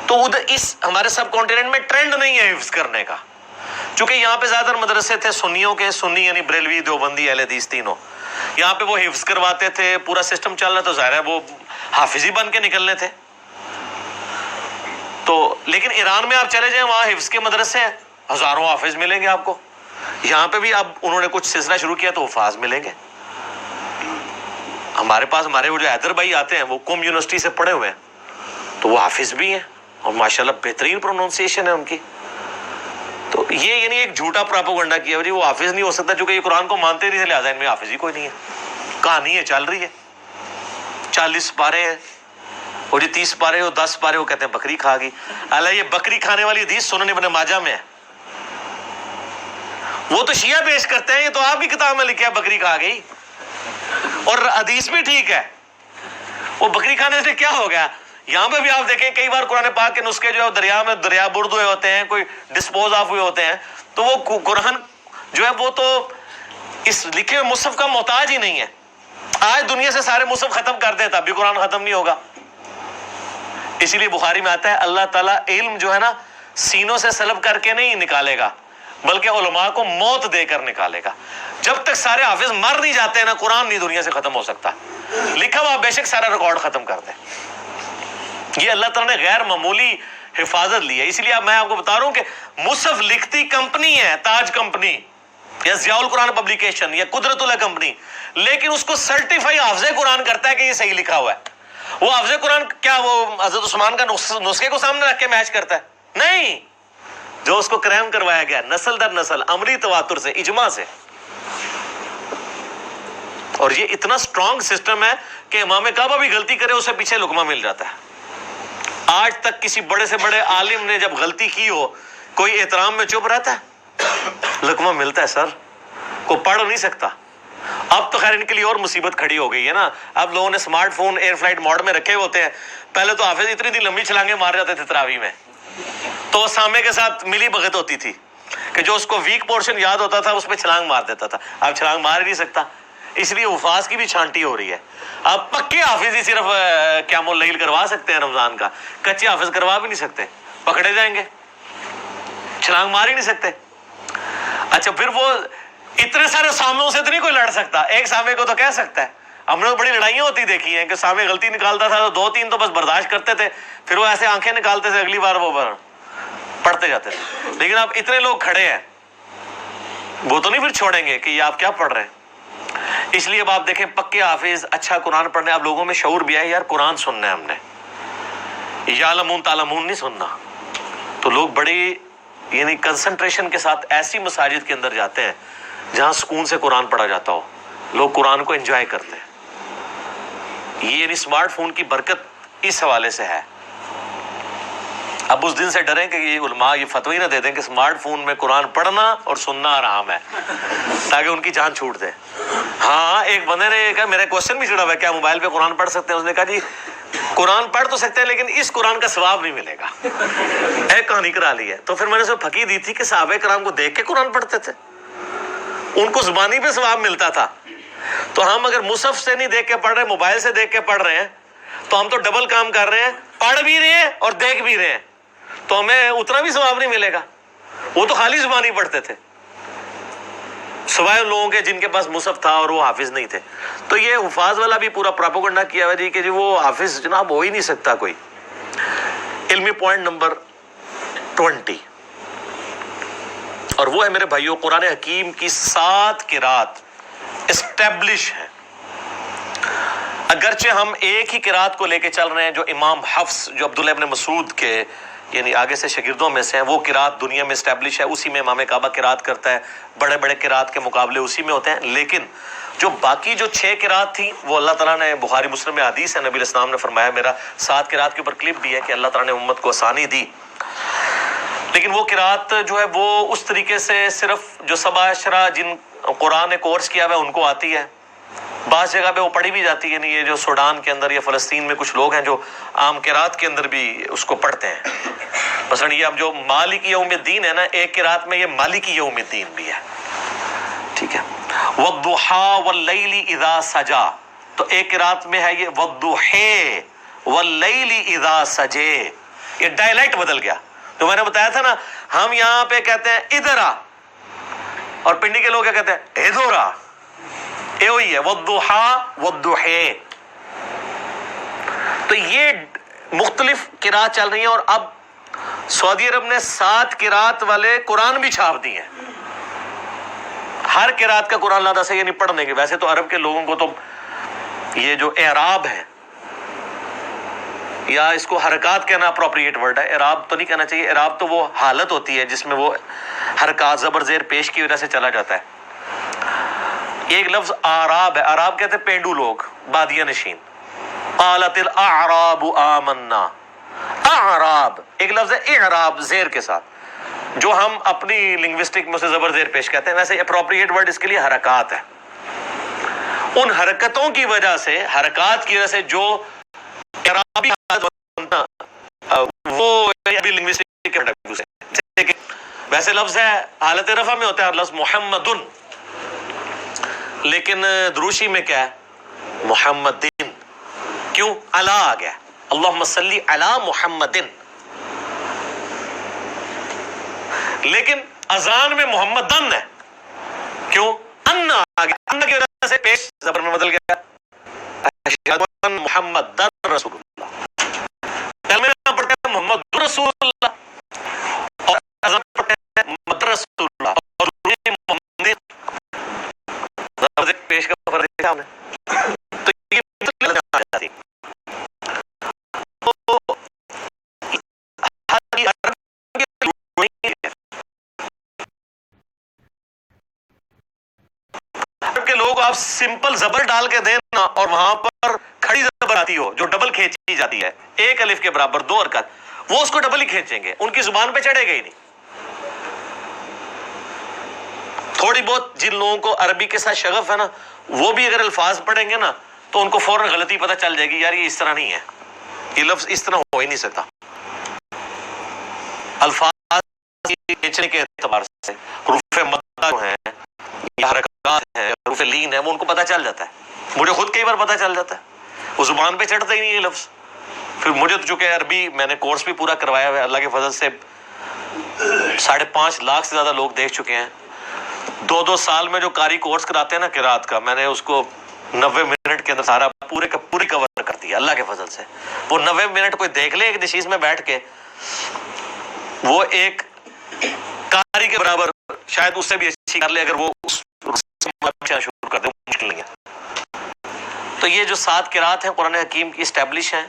Speaker 1: تو ادھر اس ہمارے سب کانٹیننٹ میں ٹرینڈ نہیں ہے حفظ کرنے کا، چونکہ یہاں پہ زیادہ مدرسے تھے سنیوں کے، سنی یعنی بریلوی، دیوبندی، اہل حدیث تینوں. یہاں پہ وہ حفظ کرواتے تھے، پورا سسٹم چل رہا، تو ظاہر ہے وہ حافظ ہی بن کے نکلنے تھے. تو لیکن ایران میں آپ چلے جائیں، وہاں حفظ کے مدرسے ہیں، ہزاروں حافظ ملیں گے آپ کو. یہاں پہ بھی اب انہوں نے کچھ سلسلہ شروع کیا تو حفاظ ملیں گے. ہمارے پاس ہمارے وہ جو حیدر بھائی آتے ہیں، وہ قم یونیورسٹی سے پڑھے ہوئے ہیں، تو وہ حافظ بھی ہیں، اور ماشاءاللہ بہترین پروننسیشن ہے ان کی. تو تو یہ یعنی ایک جھوٹا پراپوگنڈا کیا جی وہ حافظ نہیں ہو سکتا چونکہ یہ قرآن کو مانتے نہیں، لہٰذا ان میں حافظ ہی کوئی نہیں ہے. کہانی ہے چل رہی ہے، 40 پارے ہیں اور یہ 30 پارے اور 10 پارے وہ کہتے ہیں بکری کھا گئی. اللہ یہ بکری کھانے والی حدیث سنن ابن ماجہ میں ہے. وہ تو شیعہ پیش کرتے ہیں، یہ تو آپ کی کتاب میں لکھا ہے بکری کھا گئی، اور حدیث بھی ٹھیک ہے. وہ بکری کھانے سے کیا ہو گیا؟ یہاں پہ بھی آپ دیکھیں کئی بار قرآن پاک کے نسخے جو ہے دریا میں دریا برد ہوئے ہوتے ہیں، کوئی ڈسپوز آف ہوئے ہوتے ہیں، تو وہ قرآن جو ہے وہ تو اس لکھے ہوئے مصحف کا محتاج ہی نہیں ہے. آج دنیا سے سارے مصحف ختم کر دیں تب بھی قرآن ختم نہیں ہوگا. اسی لیے بخاری میں آتا ہے اللہ تعالیٰ علم جو ہے نا سینوں سے سلب کر کے نہیں نکالے گا بلکہ علماء کو موت دے کر نکالے گا. جب تک سارے حافظ مر نہیں جاتے ہیں نا قرآن نہیں دنیا سے ختم ہو سکتا. لکھا ہوا بے شک سارا ریکارڈ ختم کر دے. یہ اللہ تعالیٰ نے غیر معمولی حفاظت لی ہے. اس لیے میں آپ کو بتا رہا ہوں کہ مصحف لکھتی کمپنی ہے تاج کمپنی یا ضیاء القرآن پبلیکیشن یا قدرت اللہ کمپنی، لیکن اس کو سرٹیفائی حافظ قرآن کرتا ہے کہ یہ صحیح لکھا ہوا ہے. وہ حافظ قرآن کیا وہ حضرت عثمان کا نسخے کو سامنے رکھ کے میچ کرتا ہے؟ نہیں. جو اس کو کریم کروایا گیا نسل در نسل عملی تواتر سے اجماع سے. اور یہ اتنا سٹرونگ سسٹم ہے کہ امام کعبہ بھی غلطی کرے اسے پیچھے لقمہ مل جاتا ہے. آج تک کسی بڑے سے بڑے عالم نے جب غلطی کی ہو کوئی احترام میں چپ رہتا ہے؟ لقمہ ملتا ہے سر. کو پڑھ نہیں سکتا. اب تو خیر ان کے لیے اور مصیبت کھڑی ہو گئی ہے نا. اب لوگوں نے smart phone air flight mode میں رکھے ہوتے ہیں. پہلے تو حافظ اتنی لمبی چھلانگیں مار جاتے تھے تراویح میں تو سامع کے ساتھ ملی بھگت ہوتی تھی کہ جو اس کو ویک پورشن یاد ہوتا تھا اس پہ چھلانگ مار دیتا تھا. اب چھلانگ مار ہی نہیں سکتا. اس لیے حفاظ کی بھی چھانٹی ہو رہی ہے. اب پکے حافظ ہی صرف قیام اللیل کروا سکتے ہیں رمضان کا، کچے حافظ کروا بھی نہیں سکتے، پکڑے جائیں گے. چھلانگ مار ہی نہیں سکتے. اچھا پھر وہ اتنے سارے سامعوں سے تو نہیں کوئی لڑ سکتا. ایک سامع کو تو کہہ سکتا ہے. ہم نے بڑی لڑائیاں ہوتی دیکھی ہیں کہ سامع غلطی نکالتا تھا تو 2-3 تو بس برداشت کرتے تھے، پھر وہ ایسے آنکھیں نکالتے تھے اگلی بار وہ پڑھتے جاتے تھے. لیکن اب اتنے لوگ کھڑے ہیں وہ تو نہیں پھر چھوڑیں گے کہ یہ آپ کیا پڑھ رہے ہیں. اس لیے اب آپ دیکھیں پکے حافظ اچھا قرآن پڑھنے. اب لوگوں میں شعور بھی ہے یار قرآن سننا ہے ہم نے، یعلمون تعلمون نہیں سننا. تو لوگ بڑی یعنی کنسنٹریشن کے ساتھ ایسی مساجد کے اندر جاتے ہیں جہاں سکون سے قرآن پڑھا جاتا ہو. لوگ قرآن کو انجوائے کرتے ہیں. یہ یعنی اسمارٹ فون کی برکت اس حوالے سے ہے. اب اس دن سے ڈریں کہ یہ علماء یہ فتوی نہ دے دیں کہ اسمارٹ فون میں قرآن پڑھنا اور سننا آرام ہے تاکہ ان کی جان چھوٹ دے. ہاں ایک بندے نے کہا میرا کوشچن بھی چھڑا ہوا ہے کیا موبائل پہ قرآن پڑھ سکتے ہیں؟ اس نے کہا جی قرآن پڑھ تو سکتے ہیں لیکن اس قرآن کا ثواب نہیں ملے گا. ایک کہانی کرا لی ہے. تو پھر میں نے اسے پھکی دی تھی کہ صحابہ کرام کو دیکھ کے قرآن پڑھتے تھے، ان کو زبانی پہ ثواب ملتا تھا. تو ہم اگر مصحف سے نہیں دیکھ کے پڑھ رہے، موبائل سے دیکھ کے پڑھ رہے ہیں تو ہم تو ڈبل کام کر رہے ہیں، پڑھ بھی رہے ہیں اور دیکھ بھی رہے ہیں، تو ہمیں اتنا بھی ثواب نہیں ملے گا. وہ تو خالی زبانی پڑھتے تھے سوائے ان لوگوں کے جن کے پاس مصحف تھا اور وہ حافظ نہیں تھے. تو یہ حفاظ والا بھی پورا پراپوگنڈا کیا ہوا جی کہ جی وہ حافظ جناب ہو ہی نہیں سکتا کوئی. علمی پوائنٹ نمبر 20 اور وہ ہے میرے بھائیوں قرآن حکیم کی 7 قرات اسٹیبلش ہے. اگرچہ ہم ایک ہی قرات کو لے کے چل رہے ہیں جو امام حفص جو عبداللہ ابن مسعود کے یعنی آگے سے شاگردوں میں سے ہیں، وہ قرات دنیا میں اسٹیبلش ہے، اسی میں امام کعبہ قرات کرتا ہے، بڑے بڑے قرات کے مقابلے اسی میں ہوتے ہیں. لیکن جو باقی جو 6 قرات تھیں وہ اللہ تعالیٰ نے بخاری مسلم میں حدیث ہے نبی علیہ السلام نے فرمایا، میرا 7 قرات کے اوپر کلپ بھی ہے کہ اللہ تعالیٰ نے امت کو آسانی دی. لیکن وہ قرات جو ہے وہ اس طریقے سے صرف جو 7 عشرہ جن قرآن نے کورس کیا ہوا ہے ان کو آتی ہے. بعض جگہ پہ وہ پڑھی بھی جاتی ہے. یعنی یہ جو سوڈان کے اندر یا فلسطین میں کچھ لوگ ہیں جو عام قرات کے اندر بھی اس کو پڑھتے ہیں. مثلا یہ اب جو مالک یوم الدین ہے نا، ایک قرات میں یہ مالک یوم الدین بھی ہے. ٹھیک ہے. والضحى واللیل اذا سجا، تو ایک قرات میں ہے یہ والضحى واللیل اذا سجے. یہ ڈائلیکٹ بدل گیا. تو میں نے بتایا تھا نا ہم یہاں پہ کہتے ہیں ادھر آ اور پنڈی کے لوگ کیا کہتے ہیں ادھر آ. یہ وہی ہے والضحى والضحى. تو یہ مختلف قرات چل رہی ہیں. اور اب سعودی عرب نے 7 قرات والے قرآن بھی چھاپ دی ہیں. ہر قرات کا قرآن لادہ سے یہ نہیں پڑھنے کے. ویسے تو عرب کے لوگوں کو تو یہ جو اعراب ہے یا اس کو حرکات کہنا اپروپریٹ ورڈ ہے، اعراب تو نہیں کہنا چاہیے. اعراب تو وہ حالت ہوتی ہے جس میں وہ حرکات زبر زیر پیش کی وجہ سے چلا جاتا ہے. ایک لفظ آراب ہے، آراب کہتے ہیں پینڈو لوگ، بادیہ نشین. قالت الاعراب آمنا، اعراب ایک لفظ ہے اعراب زیر کے ساتھ، جو ہم اپنی لنگوسٹک میں اسے زبر زیر پیش کہتے ہیں. ویسے اپروپریٹ ورڈ اس کے لیے حرکات ہے. ان حرکتوں کی وجہ سے، حرکات کی وجہ سے جو اعرابی حالت بنتا وہ ابھی لنگوسٹک ہے. ویسے لفظ ہے حالت رفع میں ہوتا ہے لفظ محمدن، لیکن دروشی میں کیا ہے؟ محمدین. کیوں؟ علی آ گیا، اللہم صلی علی محمدن. لیکن اذان میں محمدن ہے، کیوں؟ ان آ گیا، ان کی وجہ سے پیش زبر میں بدل گیا. اشہد ان محمدن رسول اللہ، کلمہ میں پڑھتے ہیں محمد رسول اللہ، اور اذان پڑھتے ہیں محمد رسول اللہ، اور محمد پیش کا فرق دیکھا ہم نے. تو یہ جاتی کہ لوگ آپ سمپل زبر ڈال کے دیں نا، اور وہاں پر کھڑی زبر آتی ہو جو ڈبل کھینچی جاتی ہے ایک الف کے برابر، دو حرکات، وہ اس کو ڈبل ہی کھینچیں گے، ان کی زبان پہ چڑھے گا ہی نہیں. تھوڑی بہت جن لوگوں کو عربی کے ساتھ شغف ہے نا، وہ بھی اگر الفاظ پڑھیں گے نا تو ان کو فوراً غلطی پتہ چل جائے گی، یار یہ اس طرح نہیں ہے، یہ لفظ اس طرح ہو ہی نہیں سکتا. الفاظ کھینچنے کے اعتبار سے حروف مدہ جو ہیں یا حرکات ہیں، حروف لین ہیں، وہ ان کو پتہ چل جاتا ہے. مجھے خود کئی بار پتہ چل جاتا ہے، وہ زبان پہ چڑھتا ہی نہیں یہ لفظ. پھر مجھے تو چونکہ عربی میں نے کورس بھی پورا کروایا ہوا ہے، اللہ کے فضل سے 5.5 لاکھ سے زیادہ لوگ دیکھ چکے ہیں. 2 سال میں جو قاری کورس کراتے ہیں نا قرات کا، میں نے اس کو 90 منٹ کے اندر سارا پوری کور کر دیا اللہ کے فضل سے. وہ 90 منٹ کوئی دیکھ لے ایک نشیز میں بیٹھ کے، وہ ایک قاری کے برابر شاید اس سے بھی اچھی کر لے اگر وہ شروع کر دے، مشکل نہیں ہے. تو یہ جو 7 قرات ہیں قرآن حکیم کی اسٹیبلش ہیں.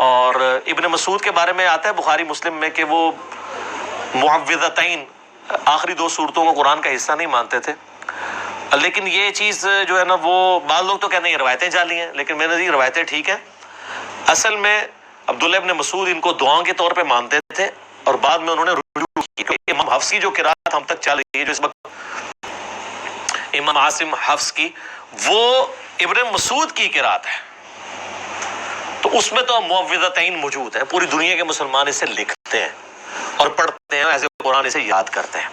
Speaker 1: اور ابن مسعود کے بارے میں آتا ہے بخاری مسلم میں کہ وہ معوذتین آخری 2 سورتوں کو قرآن کا حصہ نہیں مانتے تھے. لیکن یہ چیز جو ہے نا، وہ بعض لوگ تو کہتے ہیں یہ روایتیں جعلی ہیں، لیکن میرے نزدیک روایتیں ٹھیک ہیں. اصل میں عبداللہ ابن مسعود ان کو دعاؤں کے طور پہ مانتے تھے، اور بعد میں انہوں نے رجوع کی. امام حفص کی جو قرات ہم تک چل رہی ہے، جو اس وقت امام عاصم حفص کی، وہ ابن مسعود کی قرات ہے. تو اس میں تو معوذتین موجود ہیں، پوری دنیا کے مسلمان اسے لکھتے ہیں اور پڑھتے ہیں، ایسے قرآن اسے یاد کرتے ہیں.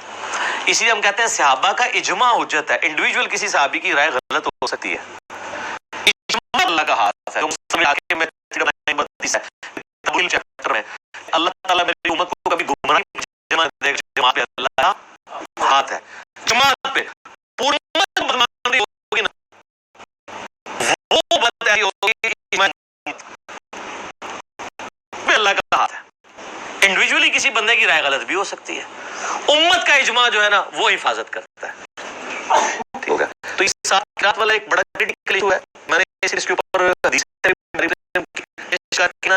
Speaker 1: اسی لیے ہم کہتے ہیں صحابہ کا اجماع حجت ہے. انڈیویجول کسی صحابی کی رائے غلط ہو سکتی ہے، اجماع اللہ کا ہاتھ ہے. چیپٹر میں اللہ تعالیٰ میری امت کو کبھی گمراہی جماعت پہ اللہ کا ہاتھ ہے. جماعت پہ پوری امت بدماشی ہوگی نا، وہ بدتیاری ہوگی، اللہ کا ہاتھ ہے. انڈیویجولی کسی بندے کی رائے غلط بھی ہو سکتی ہے، امت کا اجماع جو ہے نا وہ حفاظت کرتا ہے. ٹھیک ہو گیا. تو اس 7 قرات والا ایک بڑا کریٹیکل ایشو ہے. میں نے اس کے اوپر حدیث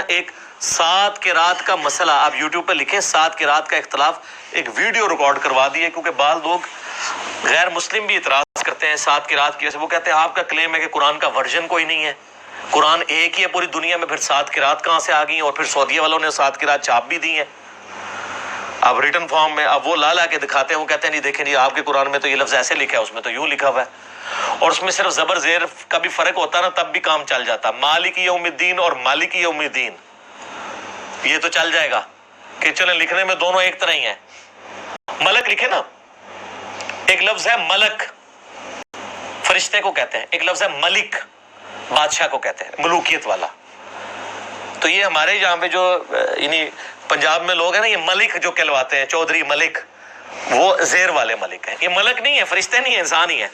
Speaker 1: ایک 7 قرات کا مسئلہ آپ یوٹیوب پہ لکھیں، 7 قرات کا اختلاف، ایک ویڈیو ریکارڈ کروا دی ہے. کیونکہ بعض لوگ غیر مسلم بھی اعتراض کرتے ہیں 7 قرات کی وجہ سے. وہ کہتے ہیں آپ کا کلیم ہے کہ قرآن کا ورژن کوئی نہیں ہے، قرآن ایک ہی ہے پوری دنیا میں، پھر 7 قرات کہاں سے آ گئی ہیں؟ اور پھر سعودیہ والوں نے 7 قرات چھاپ بھی دی ہیں اب ریٹن فارم میں. اب وہ لا کے دکھاتے ہیں، وہ کہتے ہیں نہیں دیکھیں جی آپ کے قرآن میں تو یہ لفظ ایسے لکھا ہے، اس میں تو یوں لکھا ہوا ہے. اور اس میں صرف زبر زیر کا بھی فرق ہوتا نا تب بھی کام چل جاتا. مالک یوم الدین اور مالک یوم الدین یہ تو چل جائے گا کہ چلیں لکھنے میں دونوں ایک طرح ہی ہیں. ملک لکھے نا، ایک لفظ ہے ملک فرشتے کو کہتے ہیں، ایک لفظ ہے ملک بادشاہ کو کہتے ہیں، ملوکیت والا. تو یہ ہمارے یہاں پہ جو یعنی پنجاب میں لوگ ہیں نا، یہ ملک جو کہلواتے ہیں، چودھری ملک، وہ زیر والے ملک ہیں. یہ ملک نہیں ہے، فرشتے نہیں ہیں، انسان ہی ہے.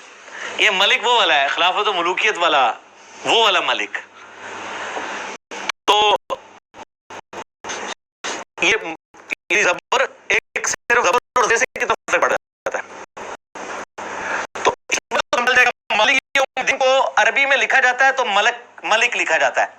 Speaker 1: یہ ملک وہ والا ہے، خلافت و ملوکیت والا، وہ والا ملک. تو یہ زبر ایک صرف زبر اور زیر سے کتنا فرق پڑ جاتا ہے. تو ملک یوم الدین کو عربی میں لکھا جاتا ہے تو ملک لکھا جاتا ہے.